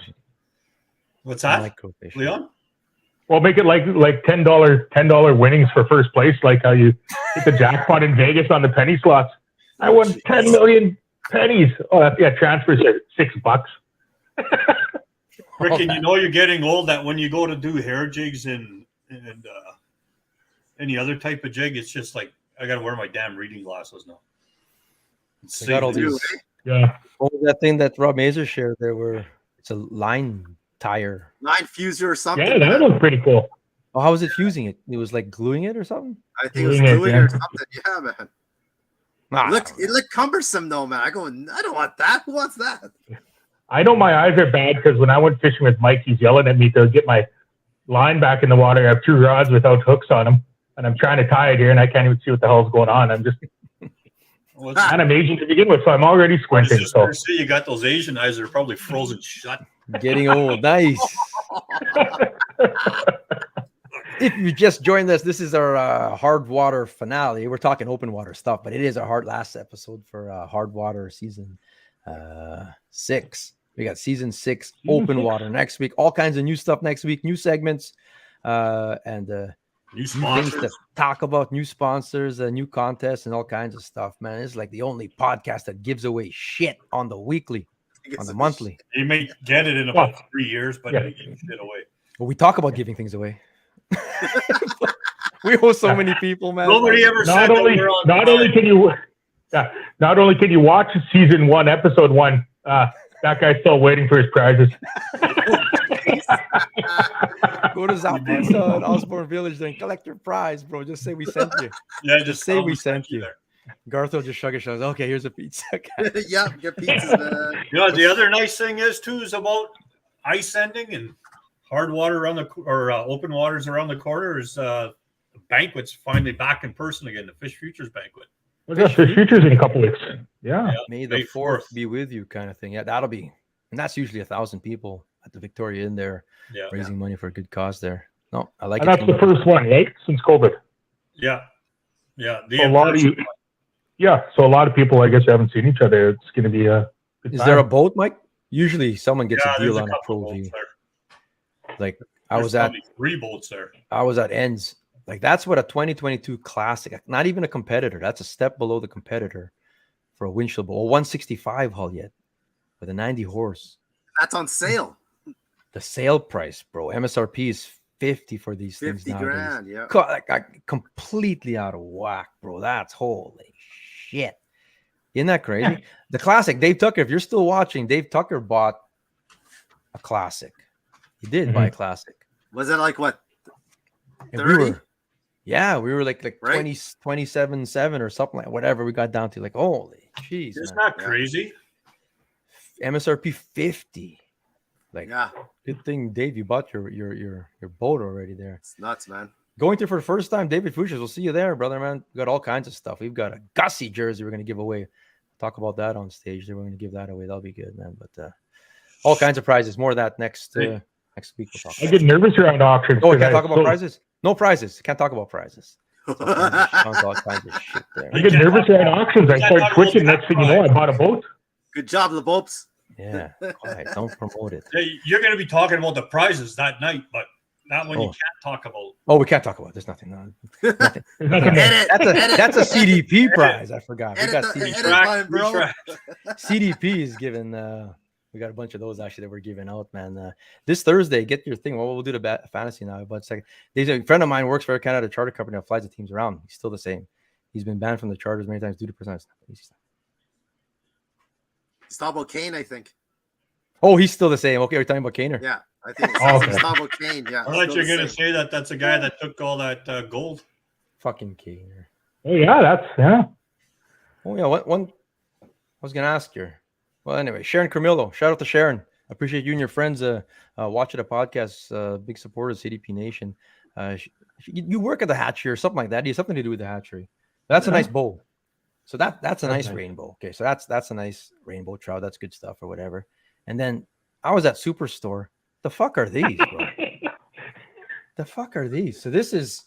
What's that, Micro fish. Leon? Well, make it like $10 winnings for first place, like how you hit the jackpot in Vegas on the penny slots. I won 10 million pennies. Oh, transfers are $6. Freaking, you know you're getting old that when you go to do hair jigs and any other type of jig, it's just like I got to wear my damn reading glasses now. They got all these. Yeah. What was that thing that Rob Mazer shared? It's a line tire. Line fuser or something. Yeah, that looks pretty cool. Oh, how was it fusing it? It was like gluing it or something? I think it was Gluing it, gluing yeah. or something. Yeah, man. Nah, It looked cumbersome though, man. I don't want that. Who wants that? I know my eyes are bad because when I went fishing with Mike, he's yelling at me to get my line back in the water. I have 2 rods without hooks on them, and I'm trying to tie it here, and I can't even see what the hell's going on. I'm just and I'm Asian to begin with, so I'm already squinting. So see, you got those Asian eyes that are probably frozen shut. getting old. Nice. If you just joined us, this is our Hardwater finale. We're talking open water stuff, but it is our last episode for Hardwater season 6. We got season 6 open water next week. All kinds of new stuff next week, new segments, and New new things to sponsors. talk about, new sponsors, new contests, and all kinds of stuff, man. It's like the only podcast that gives away shit on the weekly, on the monthly. You may get it in about 3 years, but they give shit away. Well, we talk about giving things away. We owe so many people, man. Nobody ever said Not that only we're on not time. only can you not only can you watch season 1, episode 1, that guy's still waiting for his prizes. Go to Zap Pizza in Osborne Village, then collect your prize, bro. Just say we sent you. Yeah, Just say tell we them sent you. there. Garth will just shrug his shoulders. Okay, here's a pizza. Yeah, get pizzas, man. You know, the other nice thing is too is about ice ending and hard water around the or open waters around the corner is the banquet's finally back in person again. The Fish Futures banquet. Well, yeah, Fish Futures in a couple weeks. Yeah. May the May 4th 4th. be with you, kind of thing. Yeah, that'll be, and that's usually 1,000 people at the Victoria Inn there, Yeah, raising money for a good cause there. No, I like And it. that's the first one, right? Since COVID. yeah, yeah. So a lot of you, so a lot of people, I guess, haven't seen each other. It's going to be a good Is time. there a boat, Mike? Usually someone gets Yeah, a there's deal a on a couple Pro V. boats there. Like There's probably 3 boats there. I was at Ends. Like that's what a 2022 classic, not even a competitor. That's a step below the competitor for a windshield boat. A 165 hull yet with a 90 horse. That's on sale. The sale price, bro. MSRP is 50 for these things 50 nowadays. grand, yeah. Like completely out of whack, bro. That's holy shit. Isn't that crazy? The classic, Dave Tucker. If you're still watching, Dave Tucker bought a classic. He did buy a classic. Was it like what? And 30? we were like Right? 20, 27.7 or something like whatever we got down to. Like, holy jeez, Isn't man. that crazy? MSRP 50. Like, Yeah, good thing, Dave, you bought your boat already there. it's nuts, man. Going through for the first time, David Fuchs. We'll see you there, brother, man. We got all kinds of stuff. We've got a Gussie jersey we're going to give away. Talk about that on stage. We're going to give that away. That'll be good, man. But all kinds of prizes. More of that next week. We'll talk I about. get nervous around auctions. Oh, we 'cause can't I talk about still- prizes? No prizes. Can't talk about prizes. All kinds of shit there. I get nervous around auctions. I start twitching. Next thing you know, I bought a boat. Good job, the Bopes. Yeah. Quiet. Don't promote it. Hey, you're going to be talking about the prizes that night, but not when you Oh. can't talk about. Oh, we can't talk about it. There's nothing. No. There's nothing there. Edit. That's a CDP prize. I forgot. We Edit got the- CDP. edit mine, bro. Retract. CDP is given. We got a bunch of those actually that we're giving out, man. This Thursday, get your thing. Well, we'll do the fantasy now. But second, there's a friend of mine works for a Canada charter company that flies the teams around. He's still the same. He's been banned from the charters many times due to personality. It's talking about Kane, I think. Oh, he's still the same. Okay, we're talking about Kaner. Yeah, I think it's, Oh, it's okay. talking about Kane. Yeah. I thought still you're the going to same. say that that's a guy that took all that gold. Fucking Kaner. Oh, yeah. Oh yeah, one. I was gonna ask you. Well, anyway, Sharon Carmillo. Shout out to Sharon. I appreciate you and your friends watching the podcast. Big supporters, CDP Nation. You work at the hatchery or something like that. You have something to do with the hatchery. That's a nice bowl. So that's a nice rainbow. Okay, so that's a nice rainbow trout. That's good stuff or whatever. And then I was at Superstore. The fuck are these, bro? The fuck are these? So this is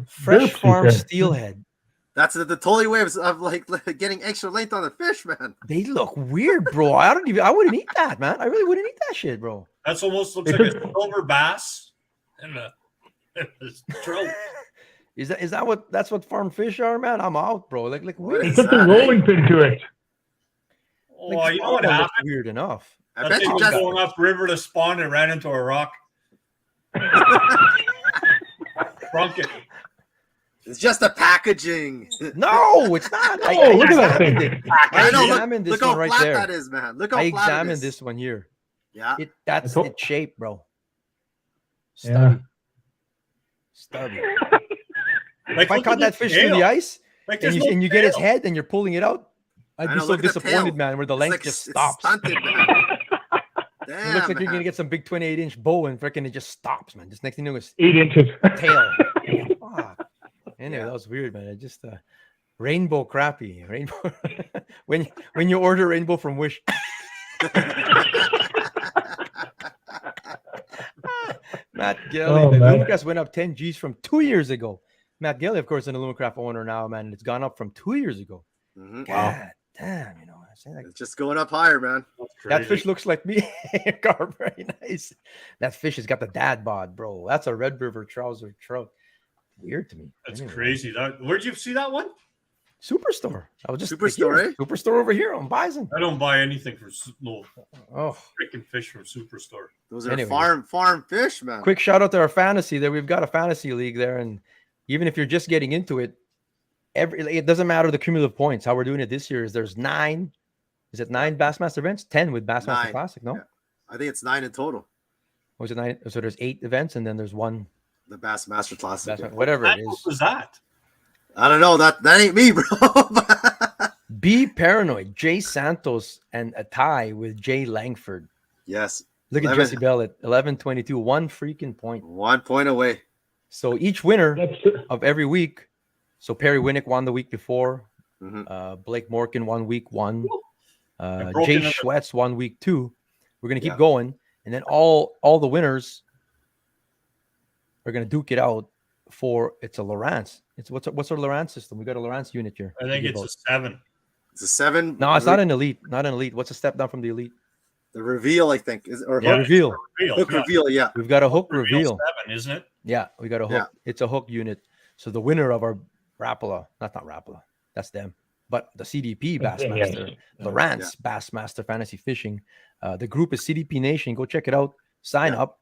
Fresh Derpy, Farm yeah. Steelhead. That's the totally ways of like getting extra length on the fish, man. They look weird, bro. I wouldn't eat that, man. I really wouldn't eat that shit, bro. That's almost looks It like a could- silver bass and a trout. That's what farm fish are, man? I'm out, bro. Like What weird. They is put the that? rolling pin to it. Oh, Like, you know what that looks happened? weird enough. I That bet thing you was just going up river to spawn and ran into a rock. Drunk it. it's just the packaging. No, it's not. Oh, look at that examined thing. it. I know. examined Look this how one right flat there. that is, man. Look how I flat it examined is. this one here. Yeah. That's told- its shape, bro. Yeah. Stubby. Like, If I look caught at that the fish through tail. the ice Like, and there's no you get its tail. head and you're pulling it out, I'd I be know, so look at the disappointed, tail. man, where the It's length like just it's stops. stunted, man. Damn, It looks like you're man. gonna get some big 28-inch bow and freaking it just stops, man. Just next thing you know, it's 8 inches. tail. Fuck. Anyway, Yeah. that was weird, man. It just rainbow crappie. Rainbow when you order rainbow from Wish. Matt Gelly, Oh, the man. Lumacraft went up 10 G's from 2 years ago. Matt Gelly, of course, is an Lumacraft owner now, man. And it's gone up from 2 years ago. Mhm. God damn, you know. I say like It's just going up higher, man. that Crazy. fish looks like me. Gar, very nice. That fish has got the dad bod, bro. That's a Red River trouser trout. Weird to me. That's Anyway. crazy. Where'd you see that one? Superstore. I was just Superstore, here. eh? Superstore over here on Bison. I don't buy anything from no Oh, freaking fish from Superstore. Those are Anyway. farm fish, man. quick shout out to our fantasy there. We've got a fantasy league there, and even if you're just getting into it, it doesn't matter the cumulative points. How we're doing it this year is there's 9. Is it 9 Bassmaster events? 10 with Bassmaster 9. Classic, no? Yeah. I think it's 9 in total. Was it 9? So there's 8 events, and then there's 1 The Bassmaster Classic. whatever it What is. was that? I don't know. That ain't me, bro. Be paranoid. Jay Santos and a tie with Jay Langford. Yes. Look at 11. Jesse Bell at 11-22, 1 freaking point. 1 point away. So each winner That's of every week. So Perry Winnick won the week before. Mhm. Blake Morgan won week 1. broken Jay into- Schwetz won week 2. We're gonna keep Yeah. going, and then all the winners are gonna duke it out for it's a Lawrence. It's what's our Lawrence system? We got a Lawrence unit here. I think it's a 7. It's a 7. No, it's not an elite. Not an elite. What's a step down from the elite? The reveal, I think. Or Yeah, reveal. hook reveal, yeah. We've got a hook reveal. 7, isn't it? Yeah, we got a hook. Yeah. It's a hook unit. So the winner of our Rapala, not Rapala, that's them, but the CDP Bassmaster, Lawrence Bassmaster Fantasy Fishing. The group is CDP Nation. Go check it out. Sign up.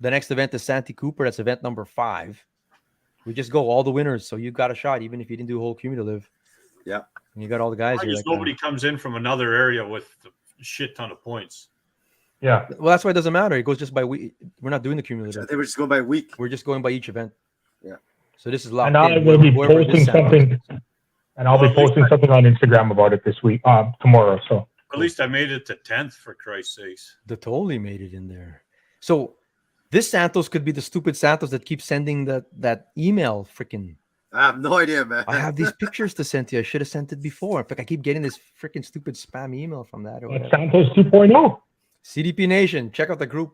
The next event is Santee Cooper. That's event number 5. We just go all the winners. So you got a shot, even if you didn't do a whole cumulative. Yeah. And you got all the guys here. Because nobody comes in from another area with a shit ton of points. yeah. Well, that's why it doesn't matter. It goes just by week. We're not doing the I cumulative. think we're just going by week. We're just going by each event. Yeah. So this is locked And I in. will be Whoever posting this sounds- something, and I'll be posting something on Instagram about it this week, tomorrow. So At least I made it to 10th, for Christ's sakes. The totally made it in there. So this Santos could be the stupid Santos that keeps sending that email. Freaking, I have no idea, man. I have these pictures to send to you. I should have sent it before. In fact, I keep getting this freaking stupid spam email from that. Or it's whatever. Santos 2.0. CDP Nation, check out the group.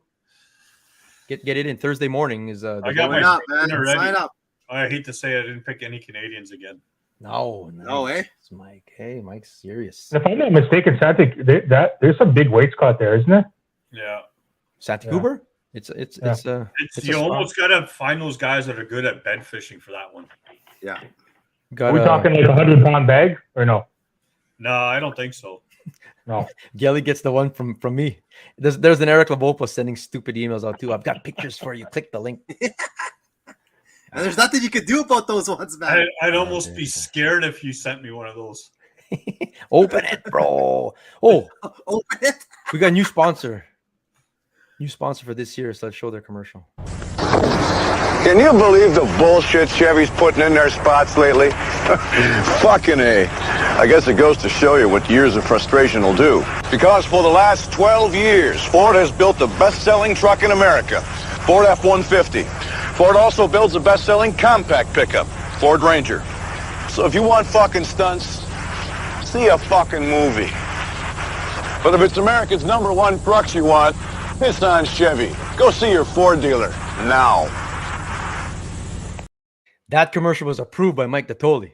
Get it in Thursday morning. Is I got Sign my up, man. dinner ready. Sign up. I hate to say I didn't pick any Canadians again. no, No, eh? It's Mike. Hey, Mike's serious. If I'm not mistaken, Santee, there's some big weight cut there, isn't there? Yeah. Santee Yeah. Cooper. It's Yeah. It's It's, It's a you spot. almost got to find those guys that are good at bed fishing for that one. Yeah. got Are we talking like 100-pound bag or no? No, I don't think so. No. Gelly gets the one from me. There's an Eric Lavopo sending stupid emails out too. I've got pictures for you. Click the link. And there's nothing you can do about those ones, man. I'd almost be scared if you sent me one of those. Open it, bro. Oh, Open it. we got a new sponsor. New sponsor for this year. So let's show their commercial. Can you believe the bullshit Chevy's putting in their spots lately? Fucking A. I guess it goes to show you what years of frustration will do. Because for the last 12 years, Ford has built the best-selling truck in America, Ford F-150. Ford also builds the best-selling compact pickup, Ford Ranger. So if you want fucking stunts, see a fucking movie. But if it's America's #1 trucks you want, it's on Chevy. Go see your Ford dealer now. That commercial was approved by Mike Datoli.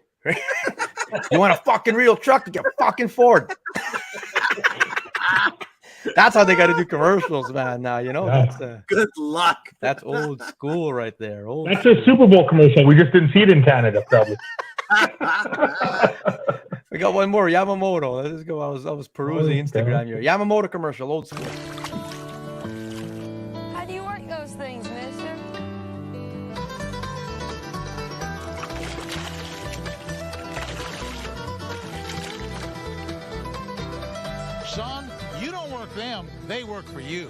You want a fucking real truck to get fucking Ford. That's how they got to do commercials, man. Now you know Yeah. Good luck. that's old school right there. Old. That's a Super Bowl commercial. We just didn't see it in Canada, probably. We got one more. Yamamoto. Let's go. I was perusing Okay. Instagram here. Yamamoto commercial. Old school. How do you work those things, mister? Son, you don't work them, they work for you.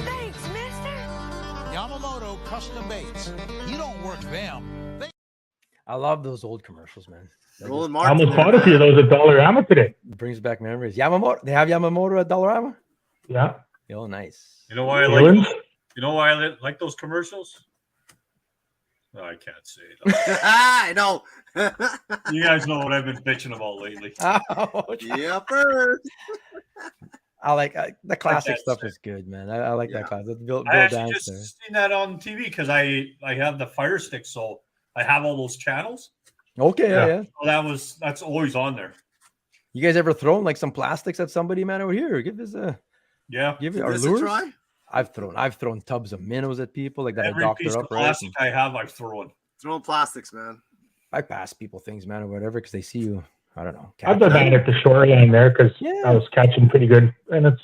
Thanks, mister. Yamamoto Custom Baits. You don't work them, they I love those old commercials, man. That Roland I Martin. almost bought a few of those at Dollarama today. just brings back memories. Yamamoto. They have Yamamoto at Dollarama. Yeah. Oh, nice. You know why I Feelings? like? You know why I like those commercials? No, I can't say it. I know. You guys know what I've been bitching about lately. Ouch. Yepper. I like the classic can't stuff say. is good, man. I like Yeah. that class. Bill I actually Dance just there. seen that on TV because I have the Fire Stick, so I have all those channels. Okay, yeah. Yeah. So that's always on there. You guys ever thrown like some plastics at somebody, man? Over here, give us a Yeah. give it Give our this a lures. try. I've thrown tubs of minnows at people like that. Every I piece doctor of up, right? plastic I have, I've thrown. Throwing plastics, man. I pass people things, man, or whatever, because they see you. I don't know. I've done that at the shoreline there because Yeah. I was catching pretty good. And it's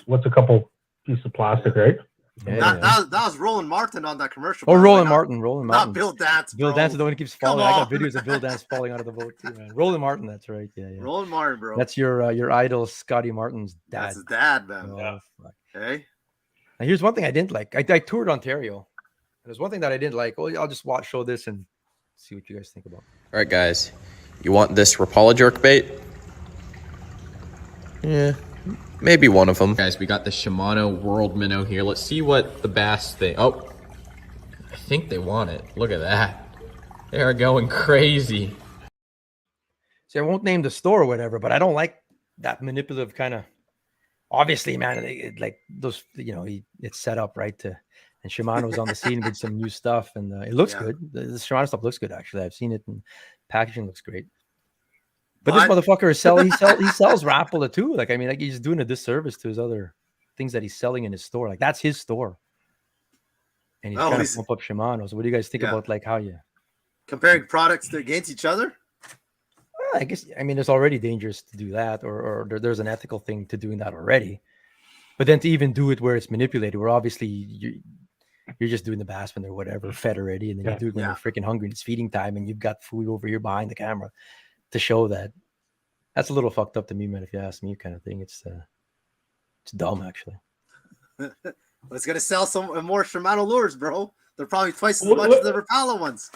what's a couple pieces of plastic, right? Yeah, That, yeah. that was Roland Martin on that commercial. Oh, by the way, Roland not- Martin. Roland Not Martin. Bill Dance. Bill bro. Dance is the one who keeps Come falling. I got on. videos of Bill Dance falling out of the boat too, man. Roland Martin, that's right. Yeah, yeah. Roland Martin, bro. That's your idol, Scotty Martin's dad. That's his dad, man. Oh, Yeah. fuck. Okay. Now, here's one thing I didn't like. I toured Ontario. There's one thing that I didn't like. Oh, I'll just show this and see what you guys think about. All right, guys. You want this Rapala jerk bait? Yeah, maybe one of them. Guys, we got the Shimano World Minnow here. Let's see what the bass think. Oh, I think they want it. Look at that. They are going crazy. See, I won't name the store or whatever, but I don't like that manipulative kind of. Obviously, man, like those, it's set up right to. And Shimano's on the scene with some new stuff, and it looks good. The Shimano stuff looks good, actually. I've seen it, and packaging looks great. But this motherfucker is selling. He sells Rapala too. Like, I mean, like he's doing a disservice to his other things that he's selling in his store. Like that's his store, and he's trying to pump up Shimano. So, what do you guys think about like how you comparing products against each other? Well, I guess it's already dangerous to do that, or there's an ethical thing to doing that already. But then to even do it where it's manipulated, where obviously you're just doing the bassman or whatever, fed already, and then you do it when you're freaking hungry and it's feeding time, and you've got food over here behind the camera to show that. That's a little fucked up to me, man. If you ask me, kind of thing. It's dumb, actually. It's gonna sell some more Shimano lures, bro. They're probably twice as much as the Rapala ones.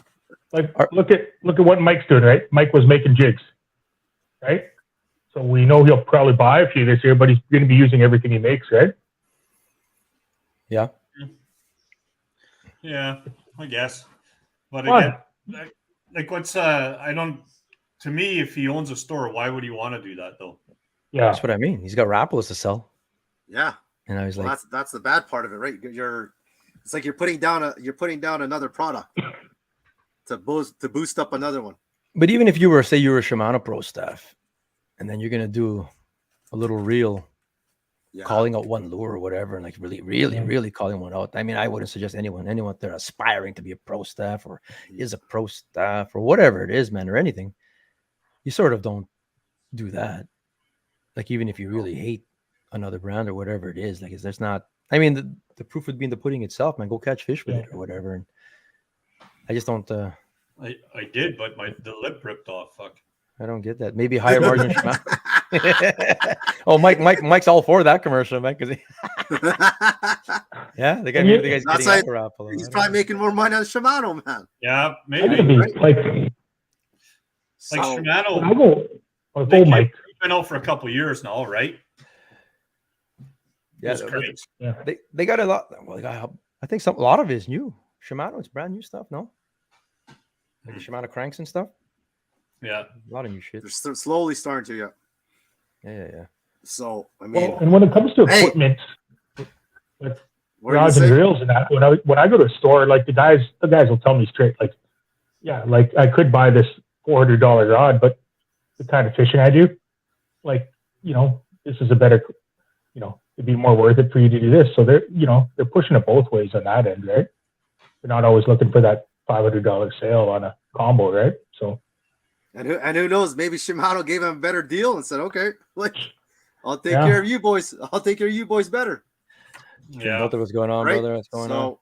Like, look at what Mike's doing, right? Mike was making jigs, right? So we know he'll probably buy a few this year, but he's going to be using everything he makes, right? Yeah. Yeah, I guess. But again, like what's I don't. To me, if he owns a store, why would he want to do that though? Yeah, that's what I mean. He's got Rapalas to sell. Yeah, and I was like, that's the bad part of it, right? It's like you're putting down another product to boost up another one. But even if you were, say, you were a Shimano Pro staff, and then you're gonna do a little reel, calling out one lure or whatever, and like really calling one out. I mean, I wouldn't suggest anyone there aspiring to be a pro staff or is a pro staff or whatever it is, man, or anything. You sort of don't do that. Like even if you really hate another brand or whatever it is, like there's not. I mean, the proof would be in the pudding itself, man. Go catch fish with it or whatever. And I just don't. I did, but the lip ripped off. Fuck. I don't get that. Maybe higher margin. Oh, Mike's all for that commercial, man. Because yeah, the guy's getting out for Rapala. He's probably making more money on Shimano, man. Yeah, maybe. Like Shimano. Mike. Been out for a couple of years now, right? Yeah, they got a lot. Well, I think a lot of it is new. Shimano, it's brand new stuff, no? Like the Shimano cranks and stuff. Yeah, a lot of new shit. They're slowly starting to, yeah. So I mean, and when it comes to equipment, like rods and reels and that, when I go to a store, like the guys will tell me straight, like, yeah, like I could buy this $400 rod, but the kind of fishing I do, like, this is a better, it'd be more worth it for you to do this. So they're pushing it both ways on that end, right? They're not always looking for that $500 sale on a combo, right? So. And who knows? Maybe Shimano gave him a better deal and said, "Okay, like I'll take care of you boys. I'll take care of you boys better." Yeah, what's going on, brother? What's going on?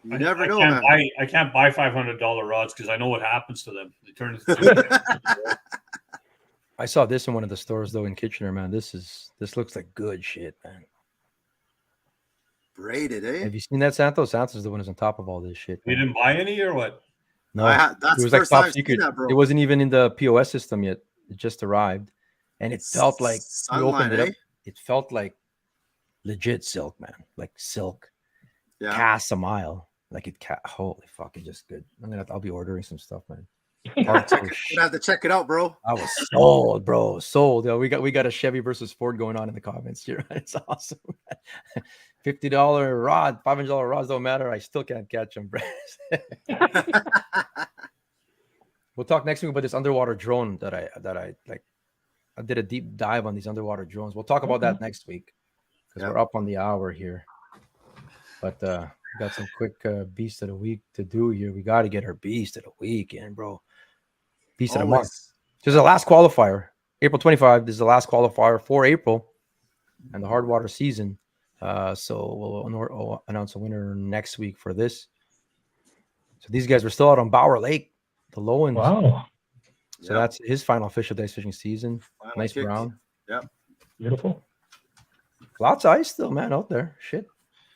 You never know, man. I can't buy $500 rods because I know what happens to them. They turn into. I saw this in one of the stores though in Kitchener, man. This looks like good shit, man. Braided, eh? Have you seen that, Santos? Santos is the one who's on top of all this shit. You didn't buy any or what? No, it was like top secret. It wasn't even in the POS system yet. It just arrived, and it felt like we opened it up. It felt like legit silk, man, like silk. Yeah, cast a mile, like it. Holy fuck, it's just good. I'll be ordering some stuff, man. You have to check it out, bro. I was sold, bro. Sold. Yeah, we got a Chevy versus Ford going on in the comments here. It's awesome. $50 rod, $500 rods don't matter. I still can't catch them, bro. We'll talk next week about this underwater drone that I like. I did a deep dive on these underwater drones. We'll talk about that next week because we're up on the hour here. But we got some quick beast of the week to do here. We got to get our beast of the week in, bro. Beast of the month. This is the last qualifier. April 25. This is the last qualifier for April and the Hardwater season. So we'll announce a winner next week for this. So these guys were still out on Bower Lake, the Lowens. Wow. So that's his final official dice fishing season. Final Nice kick. brown. Yep. Beautiful. Lots of ice still, man, out there. Shit.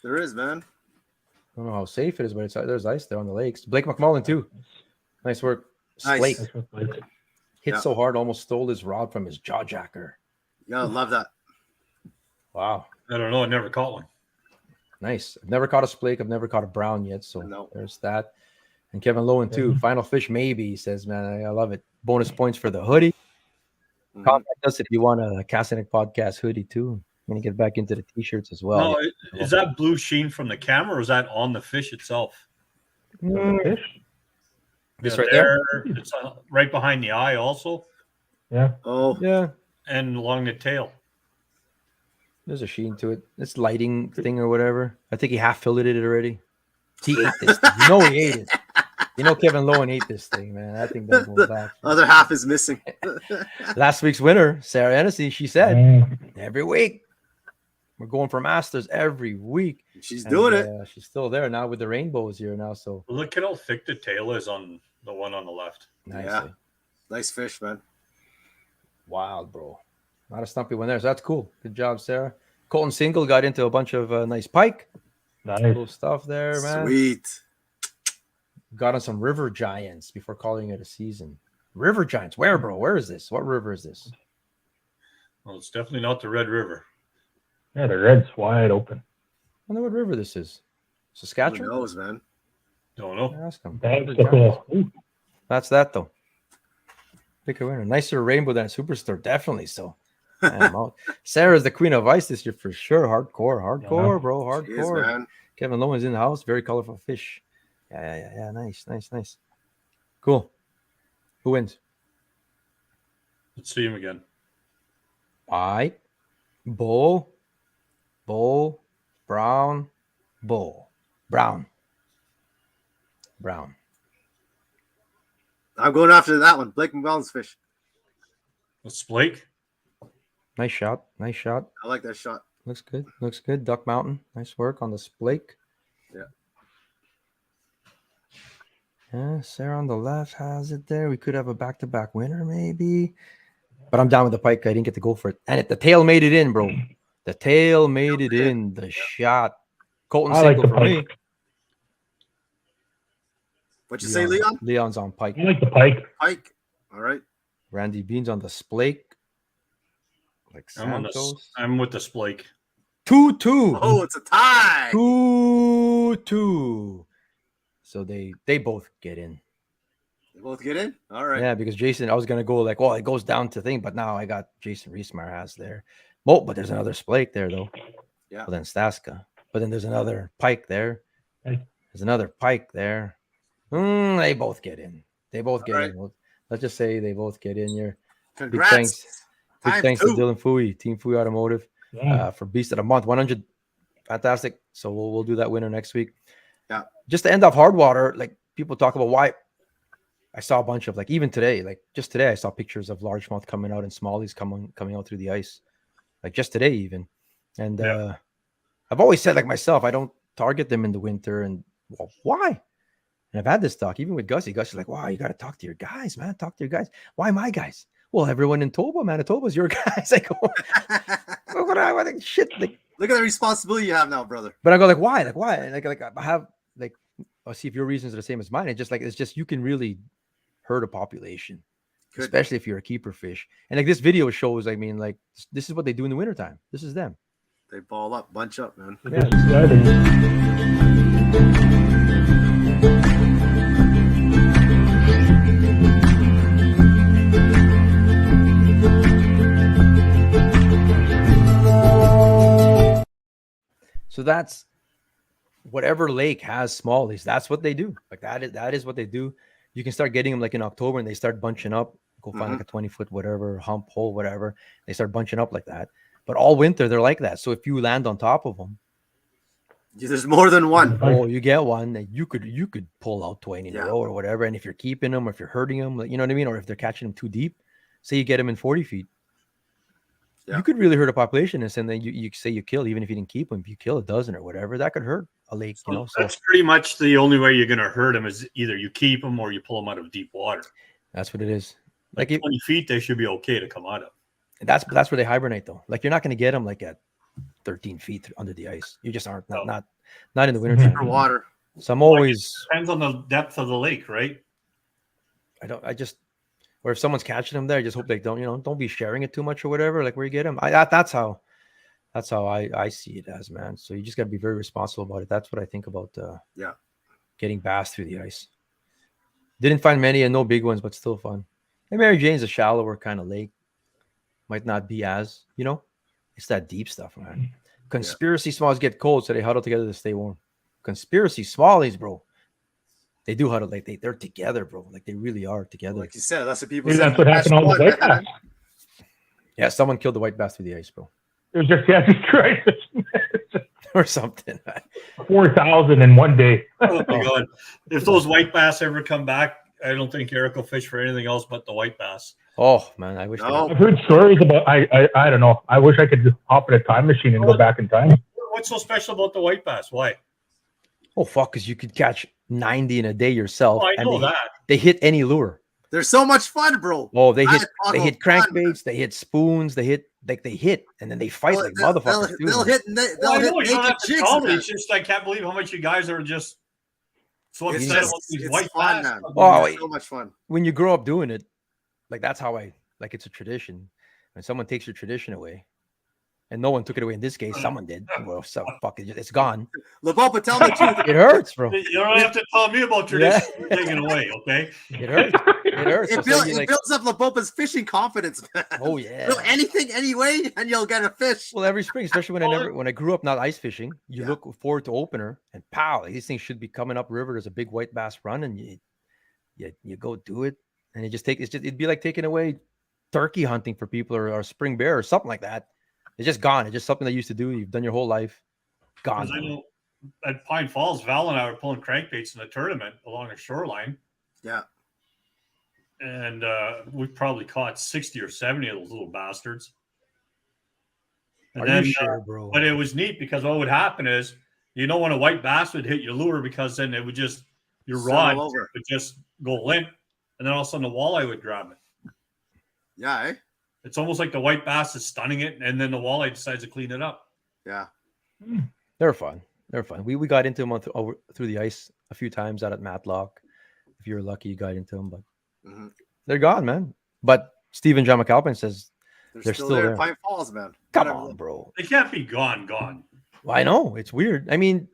There is, man. I don't know how safe it is, but there's ice there on the lakes. Blake McMullen, too. Nice work. Nice. Blake That's what Blake- hit Yeah. so hard, almost stole his rod from his jaw jacker. You gotta love that. Wow. I don't know. I never caught one. Nice. I've never caught a splake. I've never caught a brown yet. So No. there's that. And Kevin Lowen, too. Final fish, maybe. He says, man, I love it. Bonus points for the hoodie. Mhm. Contact us if you want a Casinic Podcast hoodie, too. I'm going to get back into the T-shirts as well. No, is that blue sheen from the camera, or is that on the fish itself? Fish? This Yeah, right there? It's right behind the eye, also, Yeah. Oh, Yeah. and along the tail. There's a sheen to it. It's lighting thing or whatever. I think he half filleted it already. He ate this thing. You know he ate it. You know Kevin Lowen ate this thing, man. That thing doesn't go back. other half is missing. Last week's winner, Sarah Hennessy, she said, Mm. every week. We're going for Masters every week. She's And, doing it. She's still there now with the rainbows here now. So Look at how thick the tail is on the one on the left. nice. Yeah. eh? Nice fish, man. Wild, bro. Not a stumpy one there. So that's cool. Good job, Sarah. Colton Single got into a bunch of nice pike. Nice. Cool stuff there, man. Sweet. Got on some river giants before calling it a season. River giants. Where, bro? Where is this? What river is this? Well, it's definitely not the Red River. Yeah, the red's wide open. I wonder what river this is. Who Saskatchewan? knows, man? Don't know. Ask him. Thanks, River Giants. Ooh, That's that, though. Pick a winner. Nicer rainbow than a superstore. Definitely so. Man, Sarah's the queen of ice this year for sure. Hardcore, bro. She is, Hardcore. man. Kevin Lowen's in the house. Very colorful fish. Yeah. Nice. Cool. Who wins? Let's see him again. White, bull, brown, bull, brown. I'm going after that one. Blake McMullen's fish. That's Blake. Nice shot. I like that shot. Looks good. Duck Mountain. Nice work on the splake. Yeah. Yeah, Sarah on the left has it there. We could have a back-to-back winner, maybe. But I'm down with the pike. I didn't get to go for it. And the tail made it in, bro. The tail made it in. The shot. Colton I like Single the for me. pike. What'd you say, Leon? Leon's on pike. I like the pike. Pike. All right. Randy Beans on the splake. Like Santos. I'm with the Splake. 2-2. Oh, it's a tie. 2-2. So they both get in. They both get in? All right. Yeah, because Jason, I was gonna go like, well, it goes down to thing, but now I got Jason Reesmeyer has there. Well, but there's another splake there though. Yeah. Well, then Staska. But then there's another pike there. Hey. There's another pike there. They both get in. They both get All right. in. Well, let's just say they both get in here. Congrats. thanks. Big Time thanks two. to Dylan Fooey, Team Fooey Automotive, Yeah. for Beast of the Month, 100. Fantastic. So we'll do that winner next week. Yeah. Just to end off Hardwater, like people talk about why I saw a bunch of like even today, like just today, I saw pictures of largemouth coming out and smallies coming out through the ice, like just today even. And Yeah. I've always said like myself, I don't target them in the winter. And well, why? And I've had this talk even with Gussie. Gussie's like, wow, you got to talk to your guys, man. Talk to your guys. Why my guys? Well, everyone in Toba, Manitoba's your guys. I go, what shit. Like, Look at the responsibility you have now, brother. but I go like, why? Like, why? Like I have like, I'll see if your reasons are the same as mine. It's just you can really hurt a population, Good. especially if you're a keeper fish. And like this video shows, I mean, like this is what they do in the wintertime. This is them. They ball up, bunch up, man. Yeah. So that's whatever lake has smallies. That's what they do. Like that is what they do. You can start getting them like in October and they start bunching up. Go find like a 20-foot whatever hump hole, whatever. They start bunching up like that. But all winter they're like that. So if you land on top of them, There's more than one. oh, you get one that you could pull out 20 in a Yeah. row or whatever. And if you're keeping them, or if you're hurting them, like, you know what I mean, or if they're catching them too deep, say you get them in 40 feet. Yeah. You could really hurt a population, and then you say you kill, even if you didn't keep them. If you kill a dozen or whatever, that could hurt a lake. You know, so that's pretty much the only way you're going to hurt them is either you keep them or you pull them out of deep water. that's what it is. Like 20 feet, they should be okay to come out of. That's where they hibernate, though. Like you're not going to get them like at 13 feet under the ice. You just aren't not in the wintertime. For water. So I'm always depends on the depth of the lake, right? Or if someone's catching them there, I just hope they don't be sharing it too much or whatever. Like where you get them, that's how I see it as, man. So you just got to be very responsible about it. That's what I think about. Getting bass through the ice. Didn't find many and no big ones, but still fun. And Mary Jane's a shallower kind of lake. Might not be as, it's that deep stuff, man. Conspiracy smallies get cold, so they huddle together to stay warm. Conspiracy smallies, bro. They do huddle, like they're together, bro. Like they really are together. Like you said, that's what people Maybe say. that's what happened on the white bass. Yeah, someone killed the white bass through the ice, bro. It was just right. Or something. 4,000 in one day. Oh my God. If those white bass ever come back, I don't think Eric will fish for anything else but the white bass. Oh man, I wish. I've heard stories about. I don't know. I wish I could just hop in a time machine and go back in time. What's so special about the white bass? Why? Oh fuck, because you could catch 90 in a day yourself. Oh, I know that. They hit any lure. They're so much fun, bro. Oh, they hit crankbaits, they hit spoons, they hit, and then they fight like motherfuckers. They'll hit naked jigs. It's just I can't believe how much you guys are just so upset about these white fun, bass. Oh, it's so much fun. When you grow up doing it, like that's how it's a tradition. When someone takes your tradition away, and no one took it away in this case, someone did. Well, so fuck it, it's gone. LeBopa, tell me the truth. It hurts, bro. You don't have to tell me about tradition. You're taking away, okay? It hurts. It hurts. It builds up LeBopa's fishing confidence, man. Oh yeah. Do anything anyway, and you'll get a fish. Well, every spring, especially when I grew up not ice fishing, you look forward to opener, and pow, these things should be coming up river. There's a big white bass run, and you go do it, and it'd be like taking away turkey hunting for people or spring bear or something like that. It's just gone. It's just something that you used to do. You've done your whole life. Gone. I know at Pine Falls, Val and I were pulling crankbaits in a tournament along a shoreline. Yeah. And we probably caught 60 or 70 of those little bastards. And Are you sure, bro? But it was neat because what would happen is, when a white bass would hit your lure, because then it would just, your rod would just go limp, and then all of a sudden the walleye would grab it. Yeah, eh? It's almost like the white bass is stunning it, and then the walleye decides to clean it up. Yeah. They're fun. They're fun. We got into them through the ice a few times out at Matlock. If you were lucky, you got into them, but they're gone, man. But Stephen John McAlpin says they're still there. Pine Falls, man. Come on, bro. They can't be gone. Well, I know. It's weird. I mean,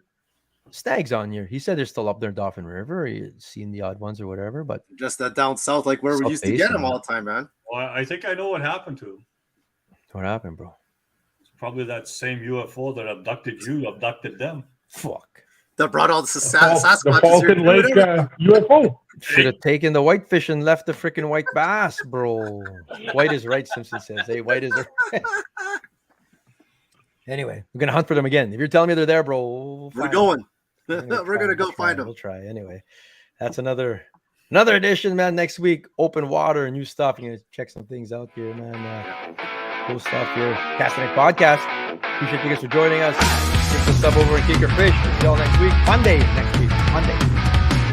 Stag's on here. He said they're still up there in Dauphin River. He's seen the odd ones or whatever, but just that down south, like where we used to get them all the time, man. Well, I think I know what happened to him. What happened, bro? It's probably that same UFO that abducted them. Fuck. That brought all the Sasquatches the Falcon Lake UFO. Should have taken the whitefish and left the freaking white bass, bro. White is right, Simpson says. Hey, white is right. Anyway, we're gonna hunt for them again. If you're telling me they're there, bro, we're going. We're gonna go find them. We'll try anyway. That's another edition, man. Next week, open water, new stuff. You're gonna check some things out here, man. Cool stuff here. Castanet Podcast. Appreciate you guys for joining us. Get some stuff over and kick your fish. See y'all next week. Monday.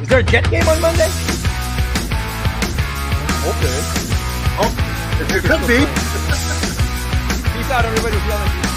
Is there a Jet game on Monday? Hope there is. Oh, there could be. Peace out, everybody. See y'all next week.